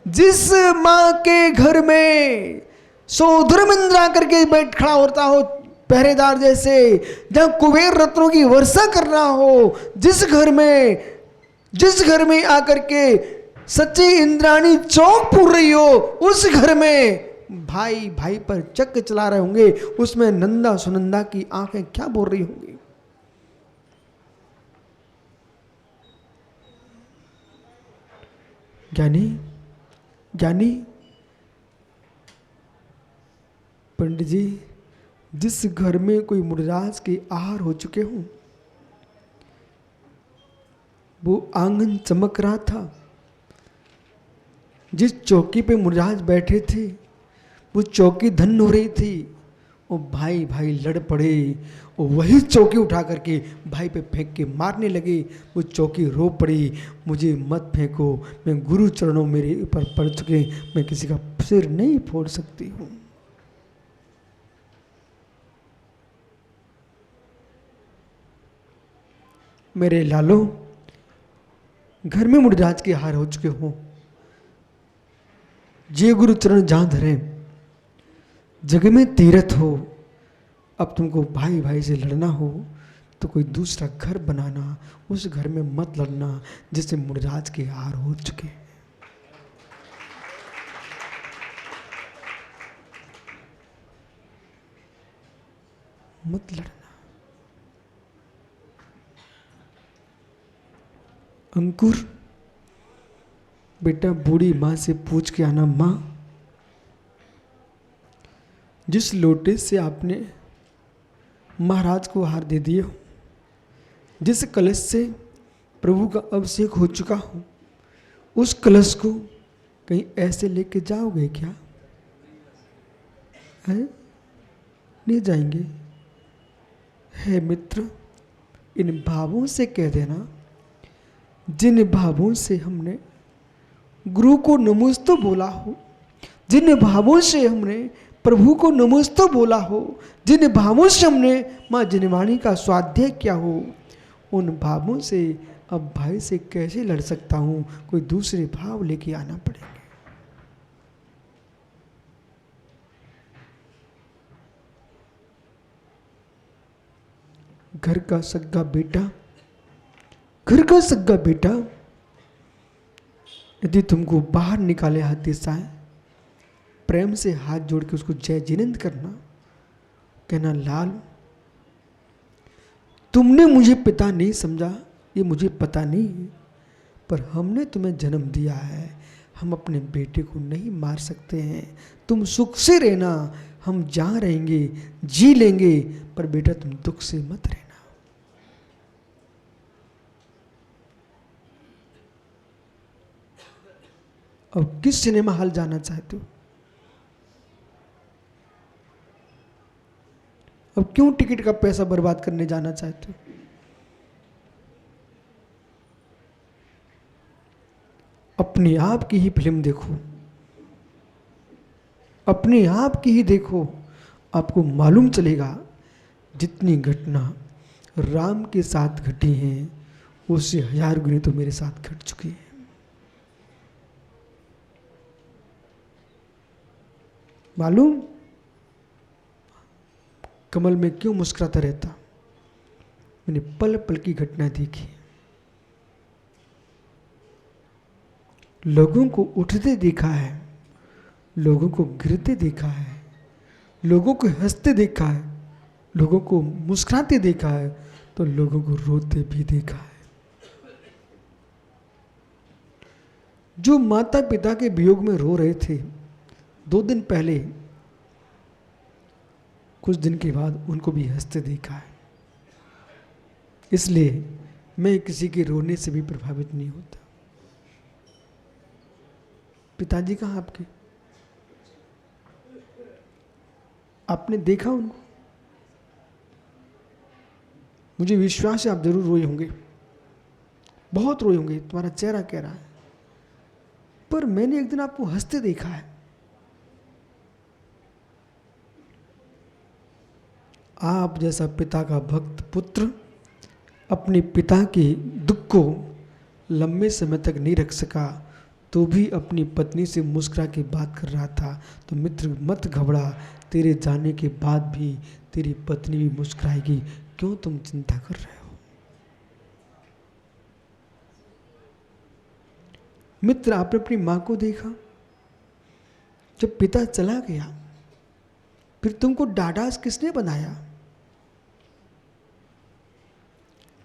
जिस मां के घर में सौधर्म इंद्र आकर के बैठ खड़ा होता हो पहरेदार जैसे, जहां कुबेर रत्नों की वर्षा कर रहा हो, जिस घर में आकर के सच्ची इंद्राणी चौक पूर रही हो, उस घर में भाई भाई पर चक्र चला रहे होंगे, उसमें नंदा सुनंदा की आंखें क्या बोल रही होंगी। ज्ञानी पंडित जी, जिस घर में कोई मुर्राज के आहार हो चुके हों, वो आंगन चमक रहा था। जिस चौकी पे मुर्राज बैठे थे वो चौकी धन्य हो रही थी। वो भाई भाई लड़ पड़े, वो वही चौकी उठा करके भाई पे फेंक के मारने लगे। वो चौकी रो पड़ी, मुझे मत फेंको, मैं गुरु चरणों मेरे ऊपर पड़ चुके, मैं किसी का सिर नहीं फोड़ सकती हूँ। मेरे लालो, घर में मुर्राज के हार हो चुके हो, जे गुरु चरण जहां धरे जग में तीरथ हो। अब तुमको भाई भाई से लड़ना हो तो कोई दूसरा घर बनाना, उस घर में मत लड़ना जिससे मुर्राज के हार हो चुके। मत लड़ना। अंकुर बेटा, बूढ़ी मां से पूछ के आना, मां जिस लोटे से आपने महाराज को हार दे दिए हो, जिस कलश से प्रभु का अभिषेक हो चुका हो, उस कलश को कहीं ऐसे लेके जाओगे क्या? है? नहीं जाएंगे। है मित्र, इन भावों से कह देना जिन भावों से हमने गुरु को नमोस्तु बोला हो, जिन भावों से हमने प्रभु को नमोस्तु बोला हो, जिन भावों से हमने माँ जिनवाणी का स्वाध्याय किया हो, उन भावों से अब भाई से कैसे लड़ सकता हूँ? कोई दूसरे भाव लेके आना पड़ेंगे। घर का सग्गा बेटा, घर का सग्गा बेटा यदि तुमको बाहर निकाले हाथ देता है, प्रेम से हाथ जोड़ के उसको जय जिनेंद्र करना, कहना लाल तुमने मुझे पिता नहीं समझा, ये मुझे पता नहीं, पर हमने तुम्हें जन्म दिया है, हम अपने बेटे को नहीं मार सकते हैं, तुम सुख से रहना, हम जहाँ रहेंगे जी लेंगे, पर बेटा तुम दुख से मत रहना। अब किस सिनेमा हॉल जाना चाहते हो? अब क्यों टिकट का पैसा बर्बाद करने जाना चाहते हो? अपने आप की ही फिल्म देखो, अपने आप की ही देखो, आपको मालूम चलेगा जितनी घटना राम के साथ घटी हैं उससे 1000 गुनी तो मेरे साथ घट चुकी है। मालूम कमल में क्यों मुस्कुराता रहता? मैंने पल पल की घटना देखी, लोगों को उठते देखा है, लोगों को गिरते देखा है, लोगों को हंसते देखा है, लोगों को मुस्कुराते देखा है, तो लोगों को रोते भी देखा है। जो माता पिता के वियोग में रो रहे थे 2 दिन पहले, कुछ दिन के बाद उनको भी हंसते देखा है। इसलिए मैं किसी के रोने से भी प्रभावित नहीं होता। पिताजी कहाँ आपके? आपने देखा उनको? मुझे विश्वास है आप जरूर रोए होंगे, बहुत रोए होंगे, तुम्हारा चेहरा कह रहा है। पर मैंने एक दिन आपको हंसते देखा है। आप जैसा पिता का भक्त पुत्र अपने पिता के दुख को लंबे समय तक नहीं रख सका, तो भी अपनी पत्नी से मुस्कुरा के बात कर रहा था। तो मित्र मत घबरा, तेरे जाने के बाद भी तेरी पत्नी भी मुस्कुराएगी, क्यों तुम चिंता कर रहे हो? मित्र आपने अपनी माँ को देखा, जब पिता चला गया फिर तुमको डाडास किसने बनाया?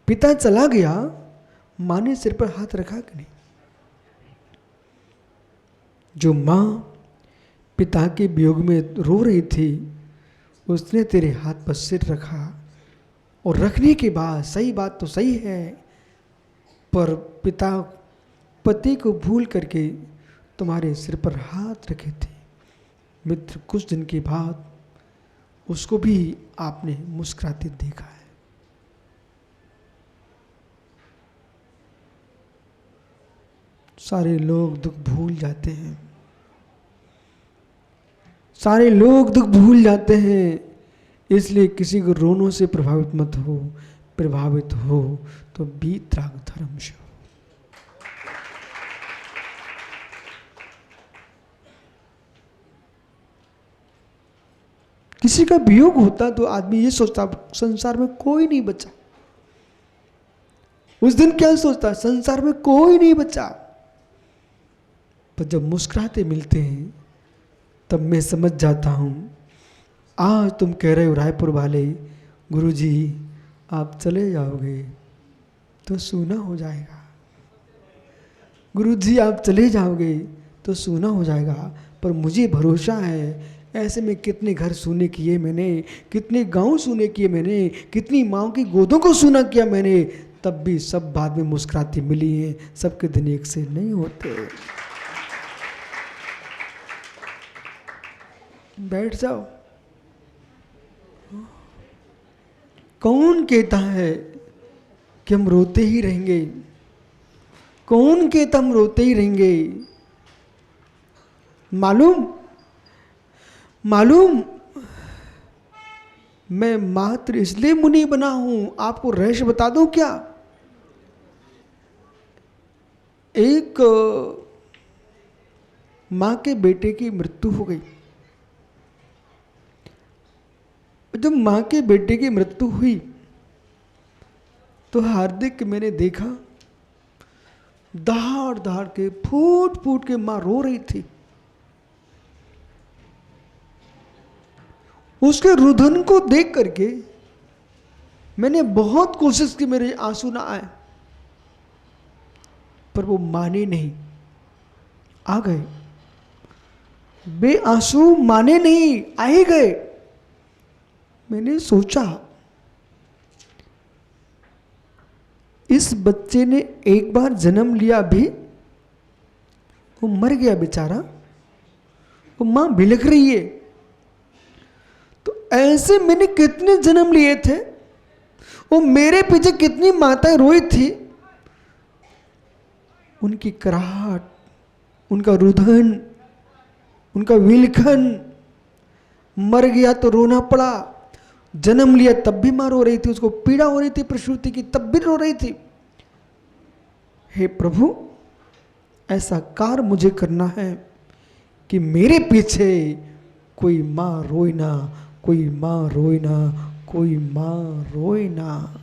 पिता चला गया, माँ ने सिर पर हाथ रखा कि नहीं? जो माँ पिता के वियोग में रो रही थी, उसने तेरे हाथ पर सिर रखा, और रखने के बाद, सही बात तो सही है, पर पिता पति को भूल करके तुम्हारे सिर पर हाथ रखे थे। मित्र कुछ दिन के बाद उसको भी आपने मुस्कुराते देखा है। सारे लोग दुख भूल जाते हैं, सारे लोग दुख भूल जाते हैं, इसलिए किसी को रोनों से प्रभावित मत हो, प्रभावित हो तो वीतराग धर्म से हो। किसी का वियोग होता तो आदमी ये सोचता संसार में कोई नहीं बचा। उस दिन क्या सोचता? संसार में कोई नहीं बचा। पर जब मुस्कुराते मिलते हैं तब मैं समझ जाता हूं, आज तुम कह रहे हो रायपुर वाले, गुरुजी आप चले जाओगे तो सूना हो जाएगा, गुरुजी आप चले जाओगे तो सूना हो जाएगा, पर मुझे भरोसा है, ऐसे में कितने घर सूने किए मैंने, कितने गांव सूने किए मैंने, कितनी माँओं की गोदों को सूना किया मैंने, तब भी सब बाद में मुस्कुराती मिली हैं। सबके दिन एक से नहीं होते। बैठ जाओ। कौन कहता है कि हम रोते ही रहेंगे? कौन कहता हम रोते ही रहेंगे? मालूम मैं मात्र इसलिए मुनि बना हूं, आपको रहस्य बता दूं क्या? एक मां के बेटे की मृत्यु हो गई। जब मां के बेटे की मृत्यु हुई तो हार्दिक मैंने देखा दहाड़ दहाड़ के फूट फूट के मां रो रही थी। उसके रुदन को देख करके मैंने बहुत कोशिश की मेरे आंसू ना आए, पर वो माने नहीं, आ गए। बे आंसू माने नहीं, आ ही गए। मैंने सोचा इस बच्चे ने एक बार जन्म लिया, भी वो मर गया बेचारा, वो मां बिलख रही है। तो ऐसे मैंने कितने जन्म लिए थे, वो मेरे पीछे कितनी माताएं रोई थी, उनकी कराहट, उनका रुदन, उनका विलखन। मर गया तो रोना पड़ा, जन्म लिया तब भी मां रो रही थी, उसको पीड़ा हो रही थी प्रसूति की, तब भी रो रही थी। हे प्रभु, ऐसा कार्य मुझे करना है कि मेरे पीछे कोई मां रोए ना, कोई मां रोए ना, कोई मां रोए ना।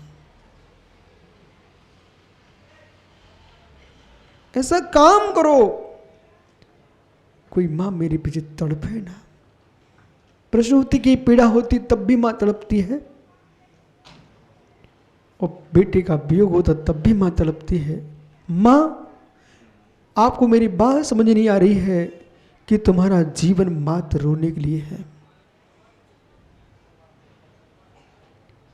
ऐसा काम करो, कोई मां मेरे पीछे तड़पे ना। प्रसूति की पीड़ा होती तब भी मां तड़पती है, और बेटे का वियोग होता तब भी मां तड़पती है। मां, आपको मेरी बात समझ नहीं आ रही है कि तुम्हारा जीवन मात्र रोने के लिए है।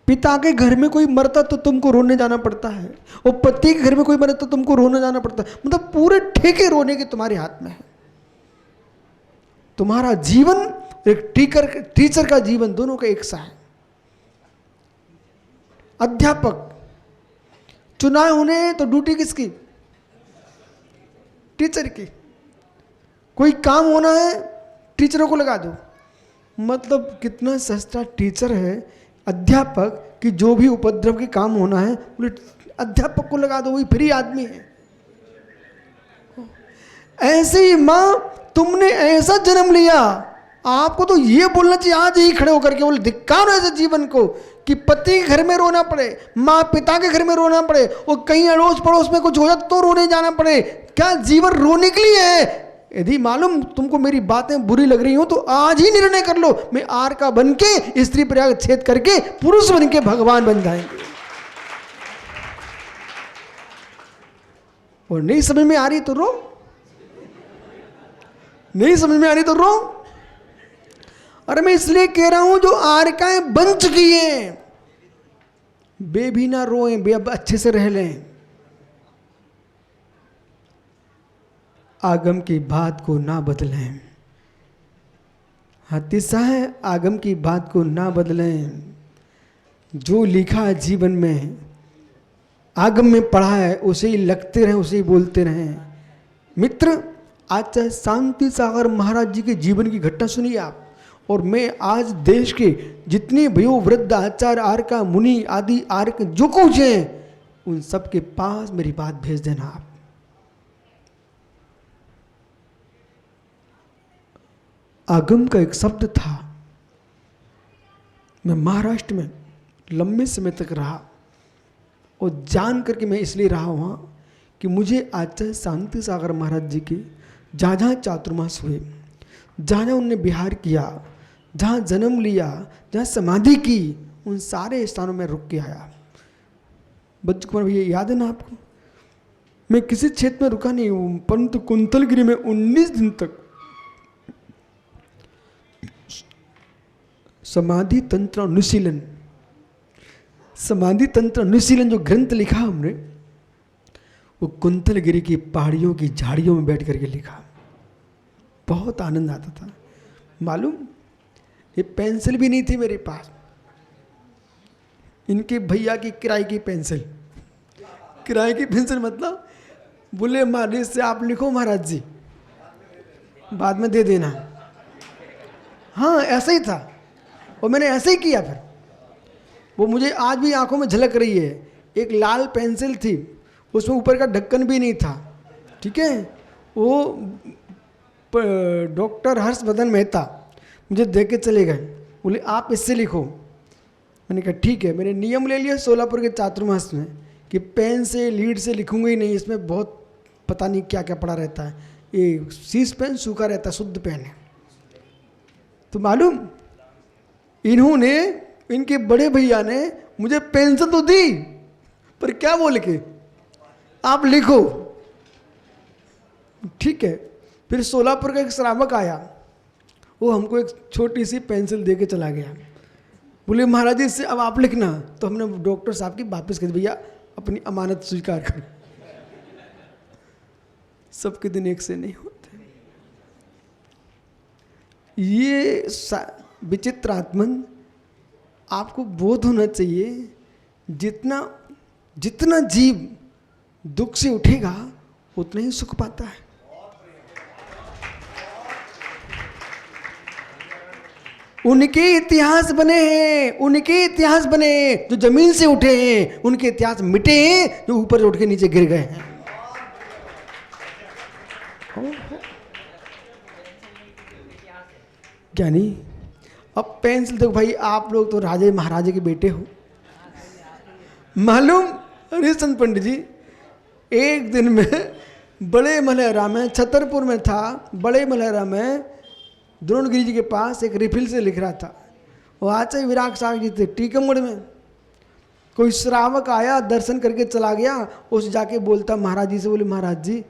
पिता के घर में कोई मरता तो तुमको रोने जाना पड़ता है, और पति के घर में कोई मरता तो तुमको रोने जाना पड़ता है। मतलब पूरे ठेके रोने के तुम्हारे हाथ में है। तुम्हारा जीवन एक टीचर का जीवन दोनों का एक सा है। अध्यापक, चुनाव होने तो ड्यूटी किसकी? टीचर की। कोई काम होना है, टीचरों को लगा दो। मतलब कितना सस्ता टीचर है अध्यापक, कि जो भी उपद्रव के काम होना है बोले अध्यापक को लगा दो, वही फ्री आदमी है। ऐसे ही मां, तुमने ऐसा जन्म लिया, आपको तो ये बोलना चाहिए आज ही खड़े होकर के, बोले धिक्कार ऐसे जीवन को कि पति के घर में रोना पड़े, माँ पिता के घर में रोना पड़े, और कहीं अड़ोस पड़ोस में कुछ हो जाए तो रोने जाना पड़े। क्या जीवन रोने के लिए है? यदि मालूम तुमको मेरी बातें बुरी लग रही हो तो आज ही निर्णय कर लो, मैं आर का बन के स्त्री प्रयाग छेद करके पुरुष बन के भगवान बन जाएंगे। और नहीं समझ में आ रही तो रो, नहीं समझ में आ रही तो रो। अरे मैं इसलिए कह रहा हूं जो आरकाएं बन चुकी हैं, बे भी ना रोएं, बे अब अच्छे से रह लें। आगम की बात को ना बदलें। हतीसा है, आगम की बात को ना बदलें। जो लिखा है जीवन में, आगम में पढ़ा है, उसे ही लगते रहें, उसे ही बोलते रहें। मित्र, आज चाहे शांति सागर महाराज जी के जीवन की घटना सुनिए आप, और मैं आज देश के जितने भयो वृद्ध आचार्य आर्का मुनि आदि आर्क जो कुछ हैं, उन सब के पास मेरी बात भेज देना आप। आगम का एक शब्द था। मैं महाराष्ट्र में लंबे समय तक रहा, और जान करके मैं इसलिए रहा वहाँ कि मुझे आचार्य शांति सागर महाराज जी के जहाँ जहाँ चातुर्मास हुए, जहाँ जहाँ उनने विहार किया, जहाँ जन्म लिया, जहाँ समाधि की, उन सारे स्थानों में रुक के आया। बच्चों कुमार भैया याद है ना आपको? मैं किसी क्षेत्र में रुका नहीं हूँ, परंतु कुंतलगिरी में 19 दिन तक समाधि तंत्र अनुशीलन, समाधि तंत्र अनुशीलन जो ग्रंथ लिखा हमने, वो कुंतलगिरी की पहाड़ियों की झाड़ियों में बैठ करके लिखा। बहुत आनंद आता था। मालूम, ये पेंसिल भी नहीं थी मेरे पास, इनके भैया की किराए की पेंसिल। किराए की पेंसिल मतलब बोले महाराज से आप लिखो महाराज जी, बाद में दे देना। हाँ, ऐसा ही था, और मैंने ऐसे ही किया। फिर वो मुझे आज भी आंखों में झलक रही है। एक लाल पेंसिल थी, उसमें ऊपर का ढक्कन भी नहीं था, ठीक है। वो डॉक्टर हर्षवर्धन मेहता मुझे देख के चले गए, बोले आप इससे लिखो। मैंने कहा ठीक है। मैंने नियम ले लिया सोलापुर के चातुर्मास में कि पेन से लीड से लिखूंगा ही नहीं, इसमें बहुत पता नहीं क्या क्या पड़ा रहता है। ये शीश पेन सूखा रहता है, शुद्ध पेन है। तो मालूम इन्होंने, इनके बड़े भैया ने मुझे पेंसिल तो दी, पर क्या बोल के, आप लिखो। ठीक है। फिर सोलापुर का एक श्रावक आया, वो हमको एक छोटी सी पेंसिल दे के चला गया। बोले महाराज जी इससे अब आप लिखना। तो हमने डॉक्टर साहब की वापस कर दी, भैया अपनी अमानत स्वीकार करो। सबके दिन एक से नहीं होते। ये विचित्र आत्मन आपको बोध होना चाहिए, जितना जितना जीव दुख से उठेगा उतना ही सुख पाता है। उनके इतिहास बने हैं, उनके इतिहास बने हैं जो जमीन से उठे हैं, उनके इतिहास मिटे हैं जो ऊपर उठ के नीचे गिर गए हैं। ज्ञानी अब पेंसिल देखो भाई, आप लोग तो राजे महाराजे के बेटे हो, मालूम हरिश्चंद्र पंडित जी एक दिन में बड़े मलहरा में, छतरपुर में था, बड़े मलहरा में द्रोणगिरी जी के पास एक रिफिल से लिख रहा था। वो आचार्य विराग साहब जी थे टीकमगढ़ में। कोई श्रावक आया, दर्शन करके चला गया, उस जाके बोलता महाराज जी से, बोले महाराज जी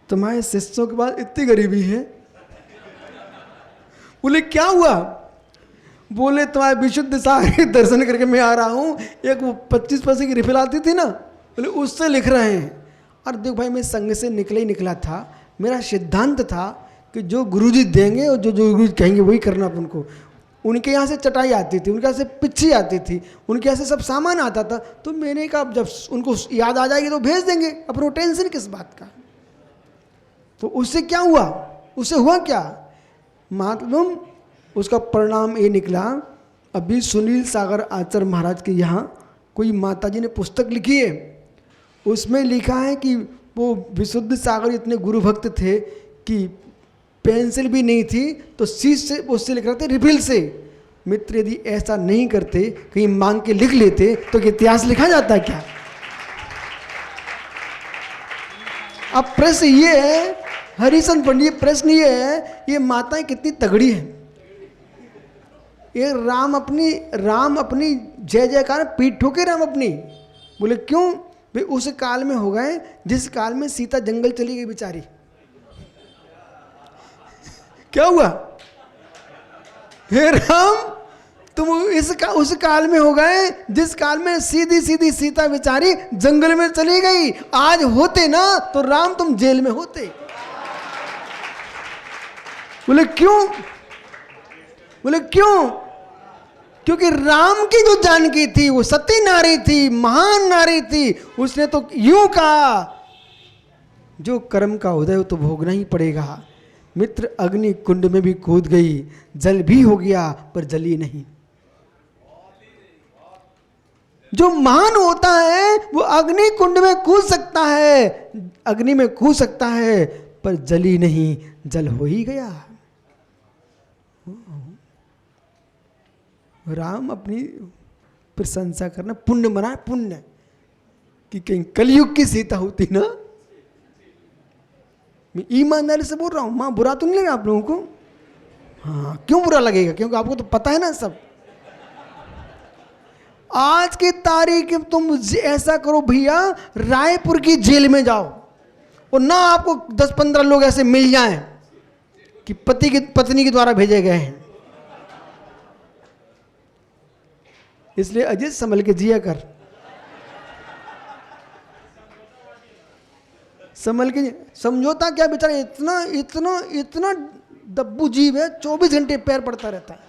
तुम्हारे शिष्यों के पास इतनी गरीबी है। बोले क्या हुआ? बोले तुम्हारे विशुद्ध सागर दर्शन करके मैं आ रहा हूँ, एक वो 25 पैसे की रिफिल आती थी ना, बोले उससे लिख रहे हैं। और देखो भाई मैं संघ से निकला ही निकला था, मेरा सिद्धांत था कि जो गुरुजी देंगे और जो गुरुजी कहेंगे वही करना अपन को। उनके यहाँ से चटाई आती थी, उनके यहाँ से पिच्छी आती थी, उनके यहाँ से सब सामान आता था। तो मैंने कहा जब उनको याद आ जाएगी तो भेज देंगे, अपन को टेंशन किस बात का। तो उससे क्या हुआ? उससे हुआ क्या मालूम? उसका परिणाम ये निकला। अभी सुनील सागर आचार्य महाराज के यहाँ कोई माताजी ने पुस्तक लिखी है, उसमें लिखा है कि वो विशुद्ध सागर इतने गुरु भक्त थे कि पेंसिल भी नहीं थी तो शीश से उससे लिख रहे थे, रिफिल से। मित्र यदि ऐसा नहीं करते, कहीं मांग के लिख लेते तो इतिहास लिखा जाता क्या? अब प्रश्न ये है हरिश्चंद्र पंडित, प्रश्न ये है ये माताएं कितनी तगड़ी हैं। ये राम अपनी जय जयकार पीठ ठोके राम अपनी। बोले क्यों? भाई उस काल में हो गए जिस काल में सीता जंगल चली गई बेचारी। क्या हुआ? हे राम तुम उस काल में हो गए जिस काल में सीधी सीधी सीता बेचारी जंगल में चली गई। आज होते ना तो राम तुम जेल में होते। बोले क्यों? बोले क्यों? क्योंकि राम की जो जानकी थी वो सती नारी थी, महान नारी थी। उसने तो यूं कहा जो कर्म का उदय हो तो भोगना ही पड़ेगा। मित्र अग्नि कुंड में भी कूद गई, जल भी हो गया पर जली नहीं। जो महान होता है वो अग्नि कुंड में कूद सकता है, अग्नि में कूद सकता है, पर जली नहीं, जल हो ही गया। राम अपनी प्रशंसा करना, पुण्य मना, पुण्य कि कहीं कलयुग की सीता होती ना। मैं ईमानदारी से बोल रहा हूं, मां बुरा तो नहीं लगा आप लोगों को? हाँ क्यों बुरा लगेगा? क्योंकि आपको तो पता है ना सब। आज की तारीख तुम ऐसा करो भैया, रायपुर की जेल में जाओ और ना आपको 10-15 लोग ऐसे मिल जाएं कि पत्नी के द्वारा भेजे गए हैं। इसलिए अजीत संभल के जिया कर, संभल के। समझौता क्या बेचारा, इतना इतना इतना दब्बू जीव है, 24 घंटे पैर पड़ता रहता है।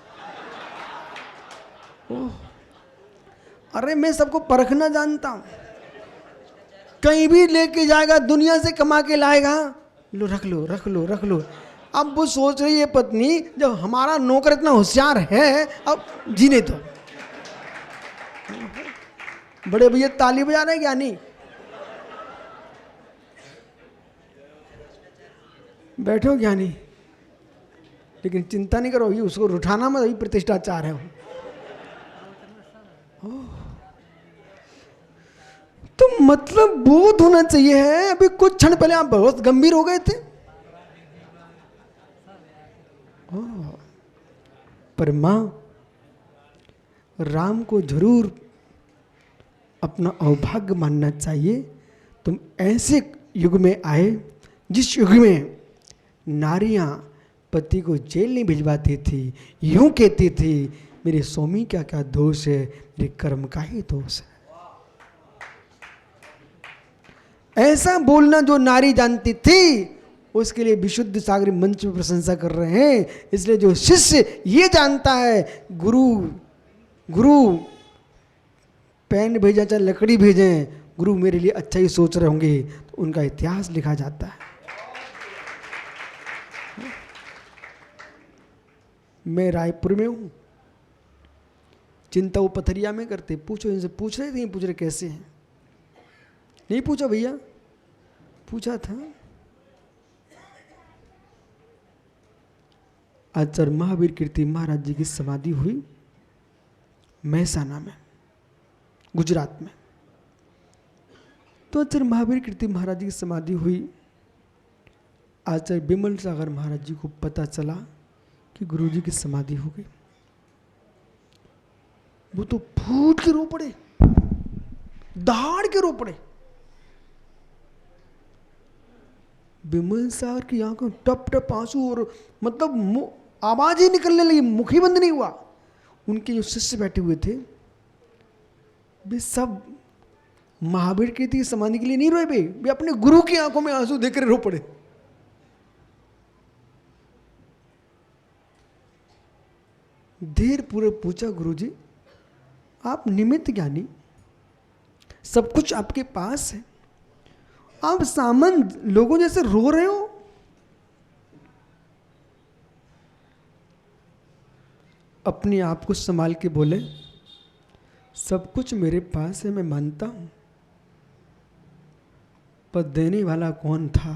अरे मैं सबको परखना जानता हूं, कहीं भी लेके जाएगा, दुनिया से कमा के लाएगा, लो रख लो रख लो रख लो। अब वो सोच रही है पत्नी, जब हमारा नौकर इतना होशियार है अब जीने दो। बड़े भैया ताली बजा रहे हैं क्या? नहीं बैठो ज्ञानी, लेकिन चिंता नहीं करो, ये उसको उठाना मत, अभी प्रतिष्ठाचार है वो। तो मतलब बोध होना चाहिए है। अभी कुछ क्षण पहले आप बहुत गंभीर हो गए थे। पर मां, राम को जरूर अपना अवभाग्य मानना चाहिए। तुम ऐसे युग में आए जिस युग में नारियां पति को जेल नहीं भिजवाती थी, यूं कहती थी मेरे स्वामी क्या क्या दोष है, मेरे कर्म का ही दोष है। ऐसा बोलना जो नारी जानती थी, उसके लिए विशुद्ध सागर मंच में प्रशंसा कर रहे हैं। इसलिए जो शिष्य ये जानता है गुरु पेन भेजा चाहे लकड़ी भेजें, गुरु मेरे लिए अच्छा ही सोच रहे होंगे, तो उनका इतिहास लिखा जाता है। मैं रायपुर में हूं, चिंता वो पथरिया में करते। पूछो इनसे, पूछ रहे थे, पूछ रहे कैसे हैं, नहीं पूछा भैया, पूछा था। आचार्य महावीर कीर्ति महाराज जी की समाधि हुई महसाना में, गुजरात में। तो आचार्य महावीर कीर्ति महाराज जी की समाधि हुई। आचार्य बिमल सागर महाराज जी को पता चला कि गुरु जी की समाधि हो गई। वो तो फूट के रो पड़े, दहाड़ के रो पड़े। बिमल सागर की आंखों टप टप आंसू, और मतलब आवाज ही निकलने लगी, मुख ही बंद नहीं हुआ। उनके जो शिष्य बैठे हुए थे वे सब महावीर कीर्ति की समाधि के लिए नहीं रोए, वे अपने गुरु की आंखों में आंसू देकर रो पड़े। देर पूरे पूछा, गुरुजी आप निमित्त ज्ञानी, सब कुछ आपके पास है, आप सामान्य लोगों जैसे रो रहे हो। अपने आप को संभाल के बोले, सब कुछ मेरे पास है, मैं मानता हूं, पर देने वाला कौन था?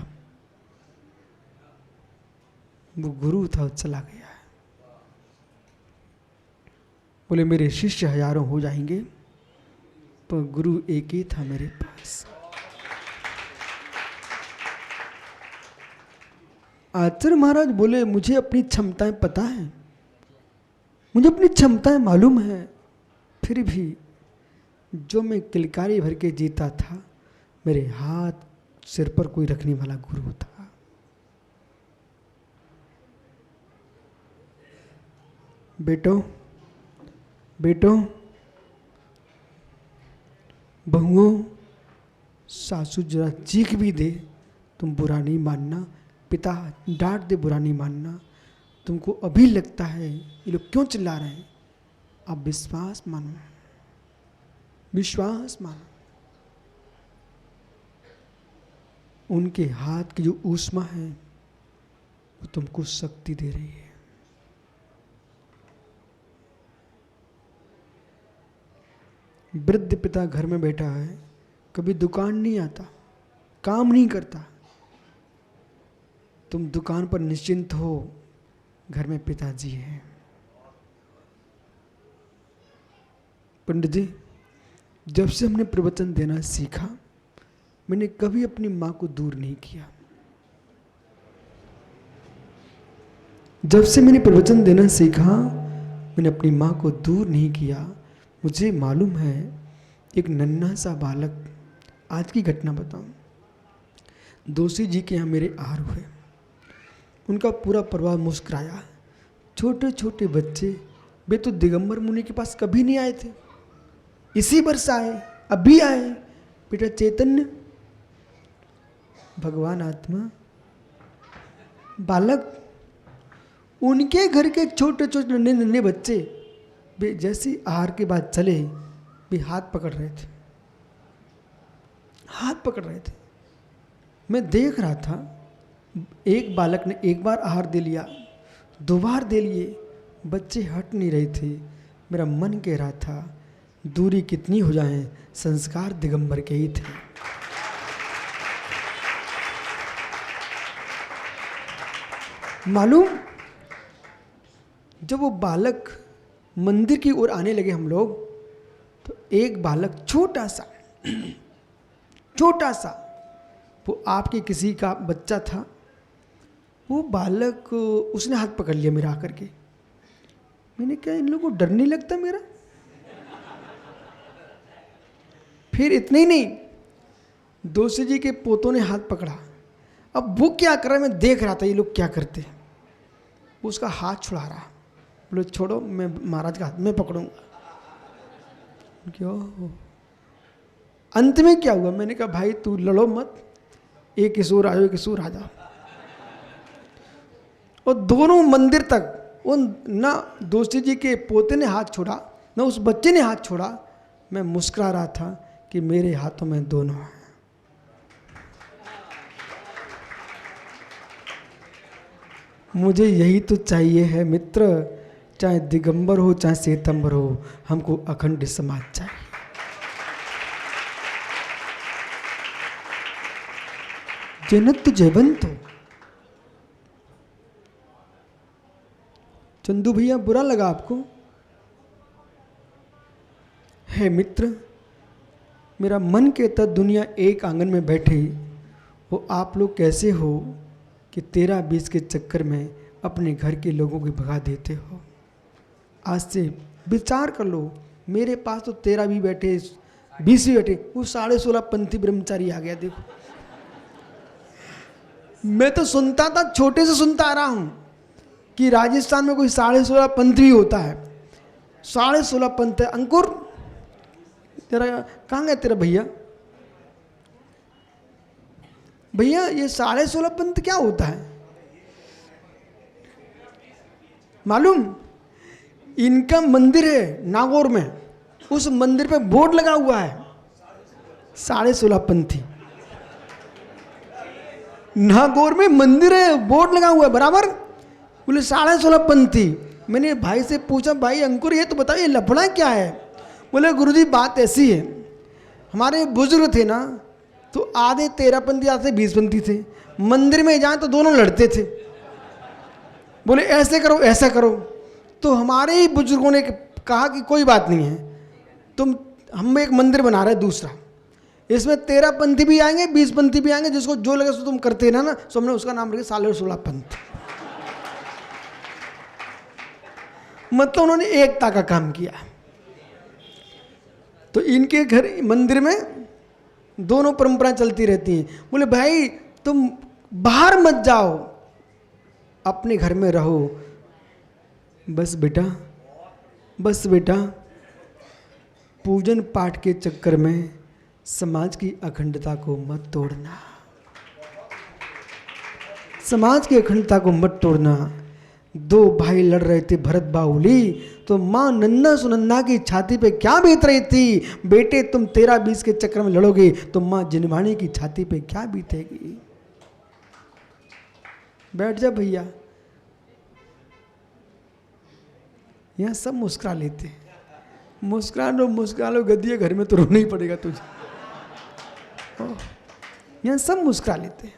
वो गुरु था, चला गया है। बोले मेरे शिष्य हजारों हो जाएंगे, पर गुरु एक ही था मेरे पास। आचार्य महाराज बोले मुझे अपनी क्षमताएं पता है, मुझे अपनी क्षमताएं मालूम है, फिर भी जो मैं किलकारी भर के जीता था, मेरे हाथ सिर पर कोई रखने वाला गुरु था। बेटो बहुओं, सासू जरा चीख भी दे, तुम बुरा नहीं मानना, पिता डांट दे, बुरा नहीं मानना। तुमको अभी लगता है ये लोग क्यों चिल्ला रहे हैं, आप विश्वास मानो, विश्वास मानो। उनके हाथ की जो ऊष्मा है वो तुमको शक्ति दे रही है। वृद्ध पिता घर में बैठा है, कभी दुकान नहीं आता, काम नहीं करता। तुम दुकान पर निश्चिंत हो, घर में पिताजी हैं। पंडित जी, जब से हमने प्रवचन देना सीखा, मैंने कभी अपनी मां को दूर नहीं किया। जब से मैंने प्रवचन देना सीखा, मैंने अपनी मां को दूर नहीं किया। मुझे मालूम है, एक नन्हा सा बालक, आज की घटना बताऊं, दोषी जी के यहाँ मेरे आहार हुए, उनका पूरा परिवार मुस्कुराया। छोटे छोटे बच्चे, वे तो दिगंबर मुनि के पास कभी नहीं आए थे, इसी वर्ष आए, अभी आए। बेटा चैतन्य, भगवान आत्मा, बालक, उनके घर के छोटे छोटे नन्हे नन्हे बच्चे, वे जैसे आहार के बाद चले, वे हाथ पकड़ रहे थे, हाथ पकड़ रहे थे। मैं देख रहा था, एक बालक ने एक बार आहार दे लिया, दो बार दे लिए, बच्चे हट नहीं रहे थे। मेरा मन कह रहा था, दूरी कितनी हो जाए, संस्कार दिगंबर के ही थे। मालूम, जब वो बालक मंदिर की ओर आने लगे हम लोग, तो एक बालक छोटा सा छोटा सा, वो आपके किसी का बच्चा था, वो बालक, उसने हाथ पकड़ लिया मेरा आकर के। मैंने कहा इन लोगों को डर नहीं लगता मेरा? फिर इतने ही नहीं, दोषी जी के पोतों ने हाथ पकड़ा। अब वो क्या कर रहा है मैं देख रहा था, ये लोग क्या करते हैं। वो उसका हाथ छुड़ा रहा, बोले छोड़ो, मैं महाराज का हाथ में पकड़ूंगा। क्यों? अंत में क्या हुआ, मैंने कहा भाई तू लड़ो मत, एक किशोर आ जाओ, एक किशोर आ जाओ। और दोनों मंदिर तक वो ना दोषी जी के पोते ने हाथ छोड़ा, ना उस बच्चे ने हाथ छोड़ा। मैं मुस्कुरा रहा था कि मेरे हाथों में दोनों हैं। मुझे यही तो चाहिए है मित्र, चाहे दिगंबर हो चाहे श्वेतंबर हो, हमको अखंड समाज चाहिए। जयनत जयवंत हो। चंदू भैया बुरा लगा आपको? है मित्र, मेरा मन कहता दुनिया एक आंगन में बैठे वो आप लोग कैसे हो कि 13-20 के चक्कर में अपने घर के लोगों को भगा देते हो। आज से विचार कर लो, मेरे पास तो 13 भी बैठे, 20 भी बैठे, वो 16.5 पंथी ब्रह्मचारी आ गया। देखो मैं तो सुनता था, छोटे से सुनता आ रहा हूं कि राजस्थान में कोई 16.5 पंथ भी होता है। 16.5 पंथ है। अंकुर तेरा कहाँ गया तेरा भैया? भैया ये 16.5 पंथ क्या होता है मालूम? इनका मंदिर है नागौर में, उस मंदिर पे बोर्ड लगा हुआ है 16.5 पंथी। नागौर में मंदिर है, बोर्ड लगा हुआ है बराबर, बोले 16.5 पंथी। मैंने भाई से पूछा, भाई अंकुर ये तो बताइए लफड़ा क्या है? बोले गुरुजी बात ऐसी है, हमारे बुजुर्ग थे ना तो आधे 13 पंथी आधे 20 पंथी थे, मंदिर में जाए तो दोनों लड़ते थे, बोले ऐसे करो ऐसा करो। तो हमारे ही बुजुर्गों ने कहा कि कोई बात नहीं है, तुम हम एक मंदिर बना रहे हैं दूसरा, इसमें 13 पंथी भी आएंगे 20 पंथी भी आएंगे, जिसको जो लगे सो तुम करते ना सो हमने उसका नाम रखा 16.5 पंथ। मतलब उन्होंने एकता का काम किया। तो इनके घर मंदिर में दोनों परंपरा चलती रहती हैं। बोले भाई तुम बाहर मत जाओ, अपने घर में रहो। बस बेटा, बस बेटा, पूजन पाठ के चक्कर में समाज की अखंडता को मत तोड़ना, समाज की अखंडता को मत तोड़ना। 2 भाई लड़ रहे थे भरत बाहुली, तो माँ नन्ना सुनन्ना की छाती पे क्या बीत रही थी? बेटे तुम 13-20 के चक्कर में लड़ोगे तो माँ जिनवाणी की छाती पे क्या बीतेगी? बैठ जा भैया। यहाँ सब मुस्कुरा लेते हैं, मुस्कुरा लो गद्दिए, घर में तो रोना ही पड़ेगा तुझे। यहाँ सब मुस्कुरा लेते हैं।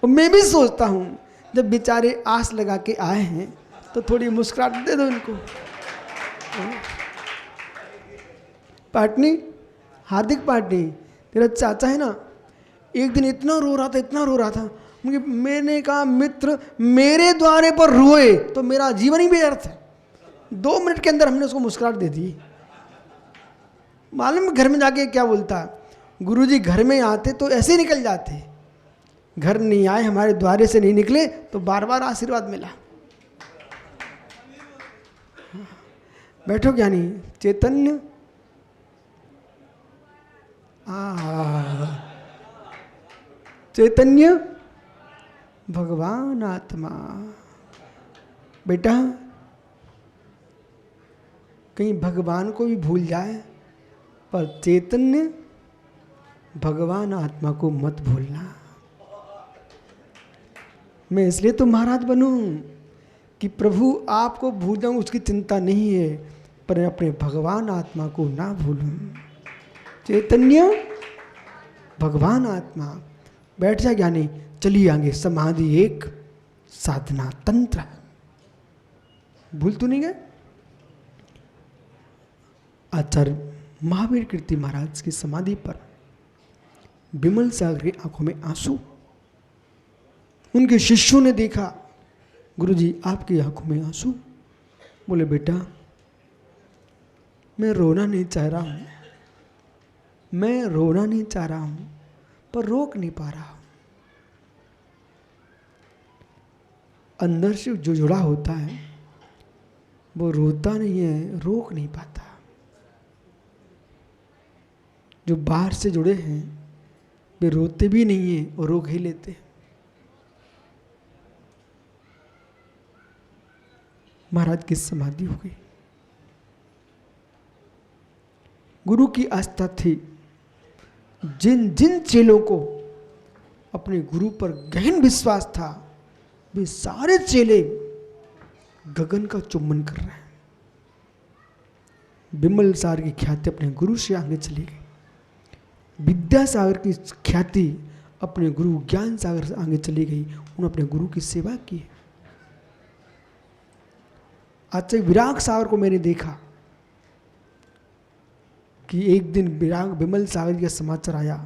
और मैं भी सोचता हूँ जब बेचारे आस लगा के आए हैं तो थोड़ी मुस्कुराहट दे दो इनको। पाटनी, हार्दिक पाटनी, तेरा चाचा है ना, एक दिन इतना रो रहा था, इतना रो रहा था, मैंने कहा मित्र मेरे द्वारे पर रोए तो मेरा जीवन ही व्यर्थ है। 2 मिनट के अंदर हमने उसको मुस्कुराहट दे दी। मालूम घर में जाके क्या बोलता, गुरुजी घर में आते तो ऐसे ही निकल जाते, घर नहीं आए, हमारे द्वारे से नहीं निकले तो बार बार आशीर्वाद मिला। बैठो ज्ञानी चैतन्य, चैतन्य भगवान आत्मा। बेटा कहीं भगवान को भी भूल जाए, पर चैतन्य भगवान आत्मा को मत भूलना। मैं इसलिए तो महाराज बनूं कि प्रभु आपको भूल जाऊं उसकी चिंता नहीं है, पर अपने भगवान आत्मा को ना भूलूं। चैतन्य भगवान आत्मा। बैठ जा ज्ञानी, चलिए आगे। समाधि एक साधना तंत्र है, भूल तो नहीं गए? आचार्य महावीर कीर्ति महाराज की समाधि पर विमल सागर की आंखों में आंसू। उनके शिष्यों ने देखा, गुरुजी आपकी आंखों में आंसू। बोले बेटा मैं रोना नहीं चाह रहा हूँ, मैं रोना नहीं चाह रहा हूँ, पर रोक नहीं पा रहा हूँ। अंदर से जो जुड़ा होता है वो रोता नहीं है, रोक नहीं पाता। जो बाहर से जुड़े हैं वे रोते भी नहीं है और रोक ही लेते हैं। महाराज की समाधि हो गई। गुरु की आस्था थी। जिन जिन चेलों को अपने गुरु पर गहन विश्वास था वे सारे चेले गगन का चुम्बन कर रहे हैं। विमल सागर की ख्याति अपने गुरु से आगे चली गई। विद्यासागर की ख्याति अपने गुरु ज्ञान सागर से आगे चली गई। उन्होंने अपने गुरु की सेवा की। आचार्य विराग सागर को मैंने देखा कि एक दिन विराग विमल सागर का समाचार आया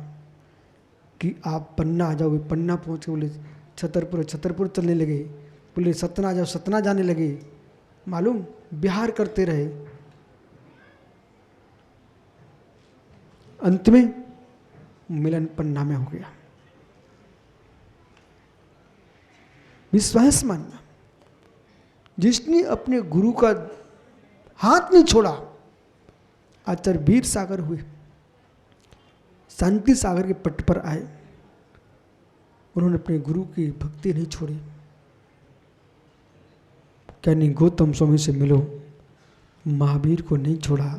कि आप पन्ना आ जाओ। वे पन्ना पहुंच के बोले छतरपुर चलने लगे। बोले सतना जाओ, सतना जाने लगे। मालूम बिहार करते रहे। अंत में मिलन पन्ना में हो गया। विश्वास मानना। जिसने अपने गुरु का हाथ नहीं छोड़ा, आचार्य वीर सागर हुए, शांति सागर के पट पर आए। उन्होंने अपने गुरु की भक्ति नहीं छोड़ी। क्या नहीं गौतम स्वामी से मिलो, महावीर को नहीं छोड़ा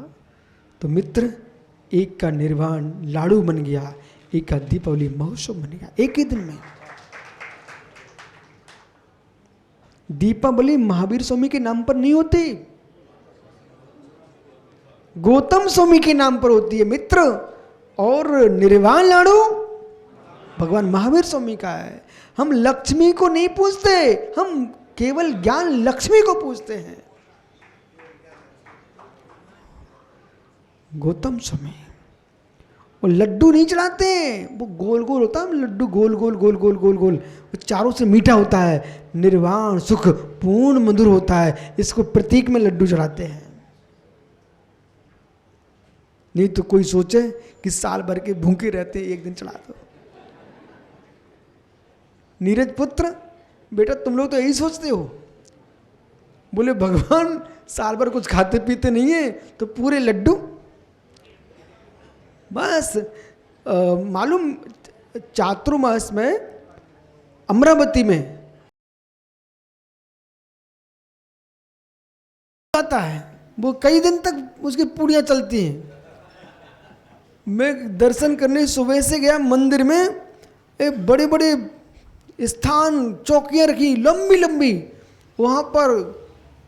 तो मित्र एक का निर्वाण लाड़ू बन गया, एक का दीपावली महोत्सव बन गया एक ही दिन में। दीपावली महावीर स्वामी के नाम पर नहीं होती, गौतम स्वामी के नाम पर होती है मित्र। और निर्वाण लाड़ू भगवान महावीर स्वामी का है। हम लक्ष्मी को नहीं पूजते, हम केवल ज्ञान लक्ष्मी को पूजते हैं। गौतम स्वामी वो लड्डू नहीं चढ़ाते, वो गोल गोल होता है लड्डू, गोल गोल गोल गोल गोल गोल, वो चारों से मीठा होता है, निर्वाण सुख पूर्ण मधुर होता है। इसको प्रतीक में लड्डू चढ़ाते हैं। नहीं तो कोई सोचे कि साल भर के भूखे रहते एक दिन चढ़ा दो। नीरज पुत्र बेटा तुम लोग तो यही सोचते हो। बोले भगवान साल भर कुछ खाते पीते नहीं है तो पूरे लड्डू बस। मालूम चातुर्मास में अमरावती में आता है, वो कई दिन तक उसकी पूड़ियाँ चलती हैं। मैं दर्शन करने सुबह से गया मंदिर में, एक बड़े बड़े स्थान चौकियाँ रखी लंबी लंबी, वहाँ पर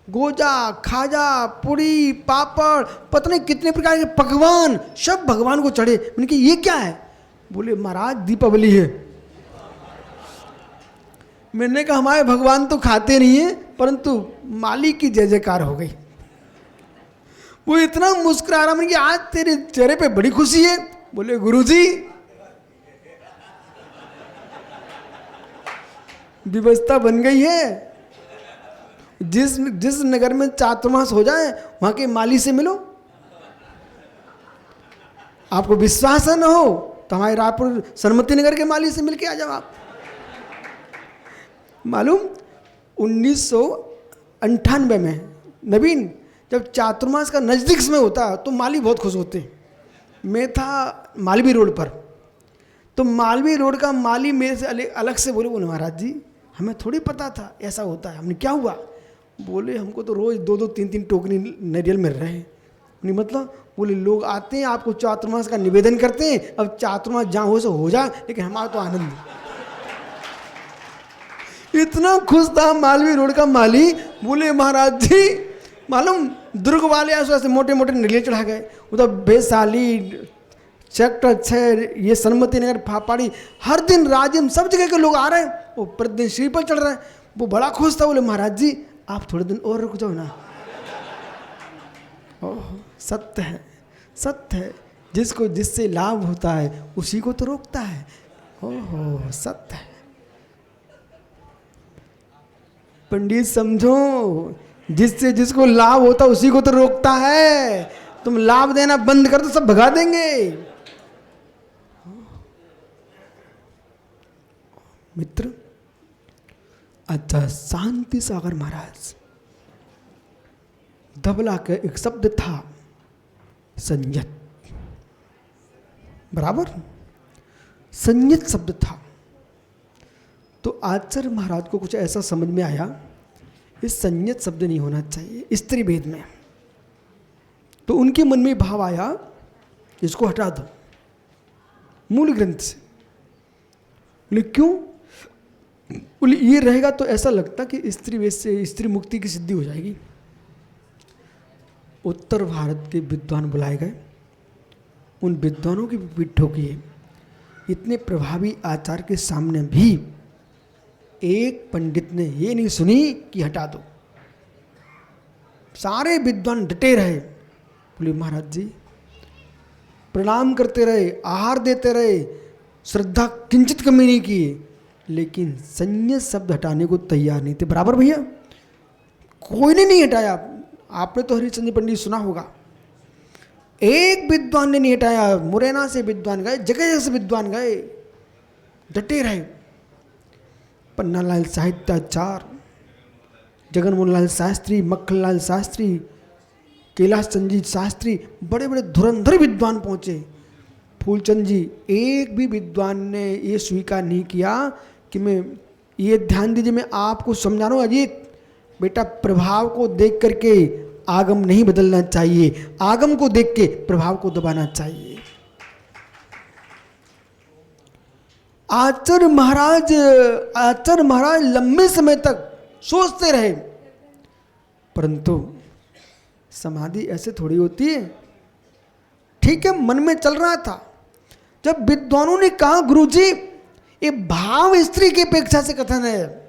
गोजा खाजा पूड़ी पापड़ पता नहीं कितने प्रकार के पकवान सब भगवान को चढ़े। मैंने कहा ये क्या है? बोले महाराज दीपावली है। मैंने कहा हमारे भगवान तो खाते नहीं है, परंतु मालिक की जय जयकार हो गई। वो इतना मुस्कुरा रहा, मैंने कहा आज तेरे चेहरे पे बड़ी खुशी है। बोले गुरुजी व्यवस्था बन गई है, जिस नगर में चातुर्मास हो जाए वहां के माली से मिलो। आपको विश्वास न हो तो हमारे रायपुर सन्मति नगर के माली से मिलके आ जाओ आप। मालूम 1998 में नवीन जब चातुर्मास का नजदीक में होता तो माली बहुत खुश होते। मैं था मालवी रोड पर, तो मालवी रोड का माली मेरे से अलग से बोले महाराज जी हमें थोड़ी पता था ऐसा होता है। हमने क्या हुआ? बोले हमको तो रोज 2-2 3-3 टोकरी नारियल मिल रहे हैं। नहीं मतलब? बोले लोग आते हैं आपको चातुर्मास का निवेदन करते हैं, अब चातुर्मास जहाँ हो सो हो जाए, लेकिन हमारा तो आनंद। इतना खुश था मालवी रोड का माली। बोले महाराज जी मालूम दुर्ग वाले ऐसे मोटे मोटे नारियल चढ़ा गए। उधर वैशाली सेक्टर 6 ये सन्मति नगर फापाड़ी हर दिन राजिम सब जगह के लोग आ रहे हैं। वो प्रतिदिन श्रीफल चढ़ रहे हैं। वो बड़ा खुश था। बोले महाराज जी आप थोड़े दिन और रुक जाओ ना। ओह सत्य है, सत्य है। जिसको जिससे लाभ होता है उसी को तो रोकता है। ओहो, सत्य है पंडित, समझो, जिससे जिसको लाभ होता है उसी को तो रोकता है। तुम लाभ देना बंद कर दो, सब भगा देंगे। मित्र, अच्छा, शांति सागर महाराज, धबला का एक शब्द था संयत, बराबर, संयत शब्द था। तो आचार्य महाराज को कुछ ऐसा समझ में आया, इस संयत शब्द नहीं होना चाहिए स्त्री भेद में। तो उनके मन में भाव आया, इसको हटा दो मूल ग्रंथ से। बोले क्यों? बोले ये रहेगा तो ऐसा लगता कि स्त्री वेद से स्त्री मुक्ति की सिद्धि हो जाएगी। उत्तर भारत के विद्वान बुलाए गए, उन विद्वानों की भी पीठ ठोकी है। इतने प्रभावी आचार्य के सामने भी एक पंडित ने ये नहीं सुनी कि हटा दो। सारे विद्वान डटे रहे। बोले महाराज जी, प्रणाम करते रहे, आहार देते रहे, श्रद्धा किंचित कमी नहीं की, लेकिन संयत शब्द हटाने को तैयार नहीं थे। बराबर भैया, कोई ने नहीं हटाया। आपने तो हरिश्चंद्र पंडित सुना होगा, एक विद्वान ने नहीं हटाया। मुरैना से विद्वान गए, जगह जगह से विद्वान गए, डटे रहे। पन्नालाल साहित्याचार्य, जगन मोहन लाल शास्त्री, मक्खन लाल शास्त्री, कैलाश चंद जी शास्त्री, बड़े बड़े धुरंधर विद्वान पहुंचे। फूलचंद जी, एक भी विद्वान ने ये स्वीकार नहीं किया कि मैं, ये ध्यान दीजिए, मैं आपको समझा रहा हूँ अजीत बेटा, प्रभाव को देख करके आगम नहीं बदलना चाहिए, आगम को देख के प्रभाव को दबाना चाहिए। आचार्य महाराज लंबे समय तक सोचते रहे, परंतु समाधि ऐसे थोड़ी होती है। ठीक है, मन में चल रहा था। जब विद्वानों ने कहा गुरुजी ये भाव स्त्री की अपेक्षा से कथन है,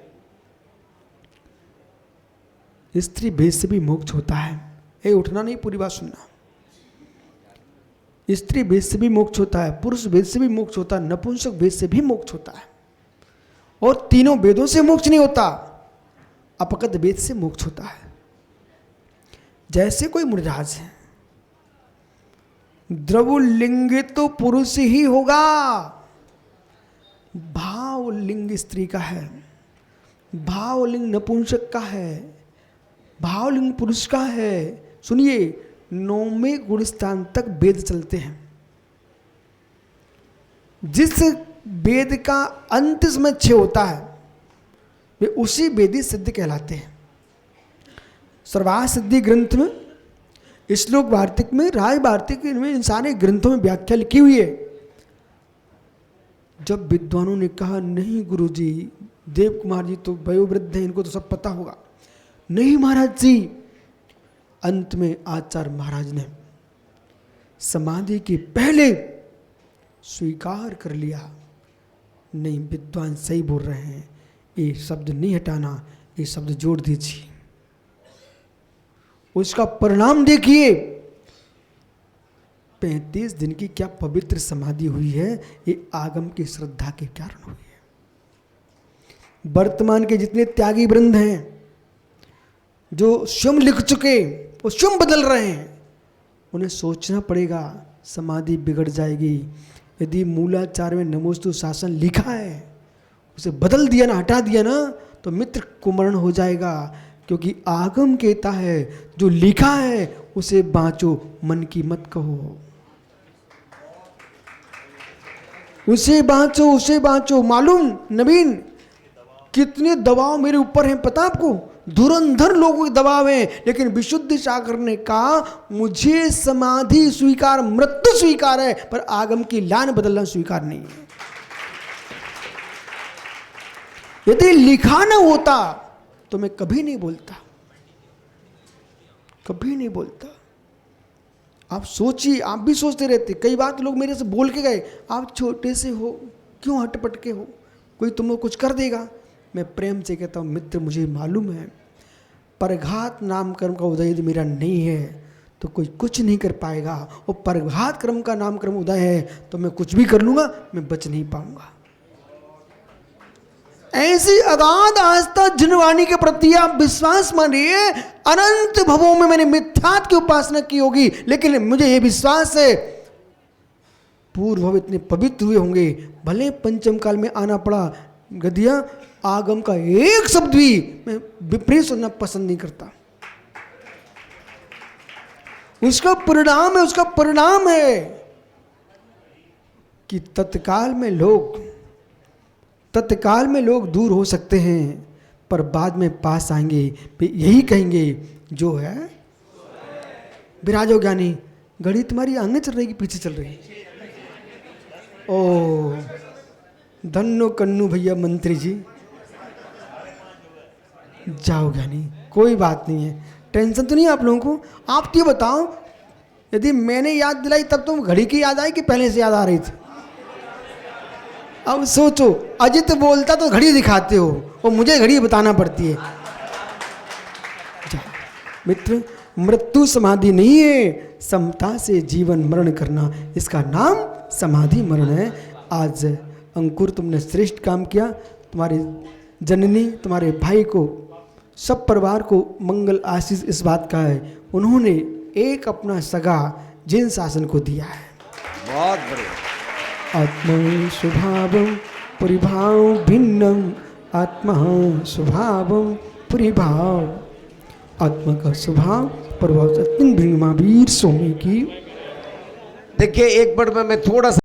स्त्री भेद से भी मोक्ष होता है। ये उठना नहीं, पूरी बात सुनना। स्त्री भेद से भी मोक्ष होता है, पुरुष भेद से भी मोक्ष होता है, नपुंसक भेद से भी मोक्ष होता है, और तीनों भेदों से मोक्ष नहीं होता, अपगत भेद से मोक्ष होता है। जैसे कोई मुनिराज है, द्रवलिंग तो पुरुष ही होगा, भावलिंग स्त्री का है, भावलिंग नपुंसक का है, भावलिंग पुरुष का है। सुनिए, 9वें गुणस्थान तक वेद चलते हैं। जिस वेद का अंत में 6 होता है, वे उसी वेदी सिद्ध कहलाते हैं। सर्वार्थ सिद्धि ग्रंथ में, श्लोक वार्तिक में, राज वार्तिक में, इन सारे ग्रंथों में व्याख्या लिखी हुई है। जब विद्वानों ने कहा नहीं गुरुजी, देव कुमार जी तो वयोवृद्ध हैं, इनको तो सब पता होगा। नहीं महाराज जी, अंत में आचार्य महाराज ने समाधि के पहले स्वीकार कर लिया, नहीं विद्वान सही बोल रहे हैं, ये शब्द नहीं हटाना, ये शब्द जोड़ दीजिए। उसका परिणाम देखिए, 35 दिन की क्या पवित्र समाधि हुई है, ये आगम की श्रद्धा के कारण हुई है। वर्तमान के जितने त्यागी वृंद हैं, जो स्वयं लिख चुके, वो स्वयं बदल रहे हैं, उन्हें सोचना पड़ेगा समाधि बिगड़ जाएगी। यदि मूलाचार में नमोस्तु शासन लिखा है, उसे बदल दिया ना, हटा दिया ना, तो मित्र कुमरण हो जाएगा। क्योंकि आगम कहता है जो लिखा है उसे बाँचो, मन की मत कहो। उसे बाँचो, उसे बाँचो। मालूम नवीन, कितने दबाव मेरे ऊपर हैं पता आपको? धुरंधर लोगों के दबाव हैं, लेकिन विशुद्ध सागर ने कहा मुझे समाधि स्वीकार, मृत्यु स्वीकार है, पर आगम की लान बदलना स्वीकार नहीं है। यदि लिखा न होता तो मैं कभी नहीं बोलता, कभी नहीं बोलता। आप सोचिए, आप भी सोचते रहते, कई बार लोग मेरे से बोल के गए, आप छोटे से हो, क्यों हटपटके हो, कोई तुमको कुछ कर देगा। मैं प्रेम से कहता हूँ मित्र, मुझे मालूम है परघात नाम कर्म का उदय मेरा नहीं है, तो कोई कुछ नहीं कर पाएगा। और प्रभात क्रम का नाम क्रम उदय है तो मैं कुछ भी कर लूंगा, मैं बच नहीं पाऊंगा। ऐसी अगाध आस्था जिन वाणी के प्रति आप विश्वास मानिए, अनंत भवों में मैंने मिथ्यात्व की उपासना की होगी, लेकिन मुझे यह विश्वास है पूर्व भव इतने पवित्र हुए होंगे, भले पंचम काल में आना पड़ा, गधिया आगम का एक शब्द भी मैं विपरीत सुनना पसंद नहीं करता। उसका परिणाम है कि तत्काल में लोग दूर हो सकते हैं, पर बाद में पास आएंगे, यही कहेंगे जो है विराजो ज्ञानी। घड़ी तुम्हारी आगे चल रही कि पीछे चल रही? ओ धन्नो कन्नू भैया मंत्री जी, जाओ ज्ञानी, कोई बात नहीं है, टेंशन तो नहीं है आप लोगों को। आप ये बताओ, यदि मैंने याद दिलाई तब तुम घड़ी की याद आई कि पहले से याद आ रही थी? अब सोचो, अजित बोलता तो घड़ी दिखाते हो और मुझे घड़ी बताना पड़ती है। मित्र, मृत्यु समाधि नहीं है, समता से जीवन मरण करना, इसका नाम समाधि मरण है। आज अंकुर तुमने श्रेष्ठ काम किया, तुम्हारे जननी, तुम्हारे भाई को, सब परिवार को मंगल आशीष इस बात का है, उन्होंने एक अपना सगा जिन शासन को दिया है। बहुत बढ़िया। आत्मा स्वभावं परिभाव भिन्नम, आत्मा स्वभावं परिभाव, आत्मा का स्वभाव प्रभाव सत्यन महावीर स्वामी की। देखिए, एक बार मैं थोड़ा सा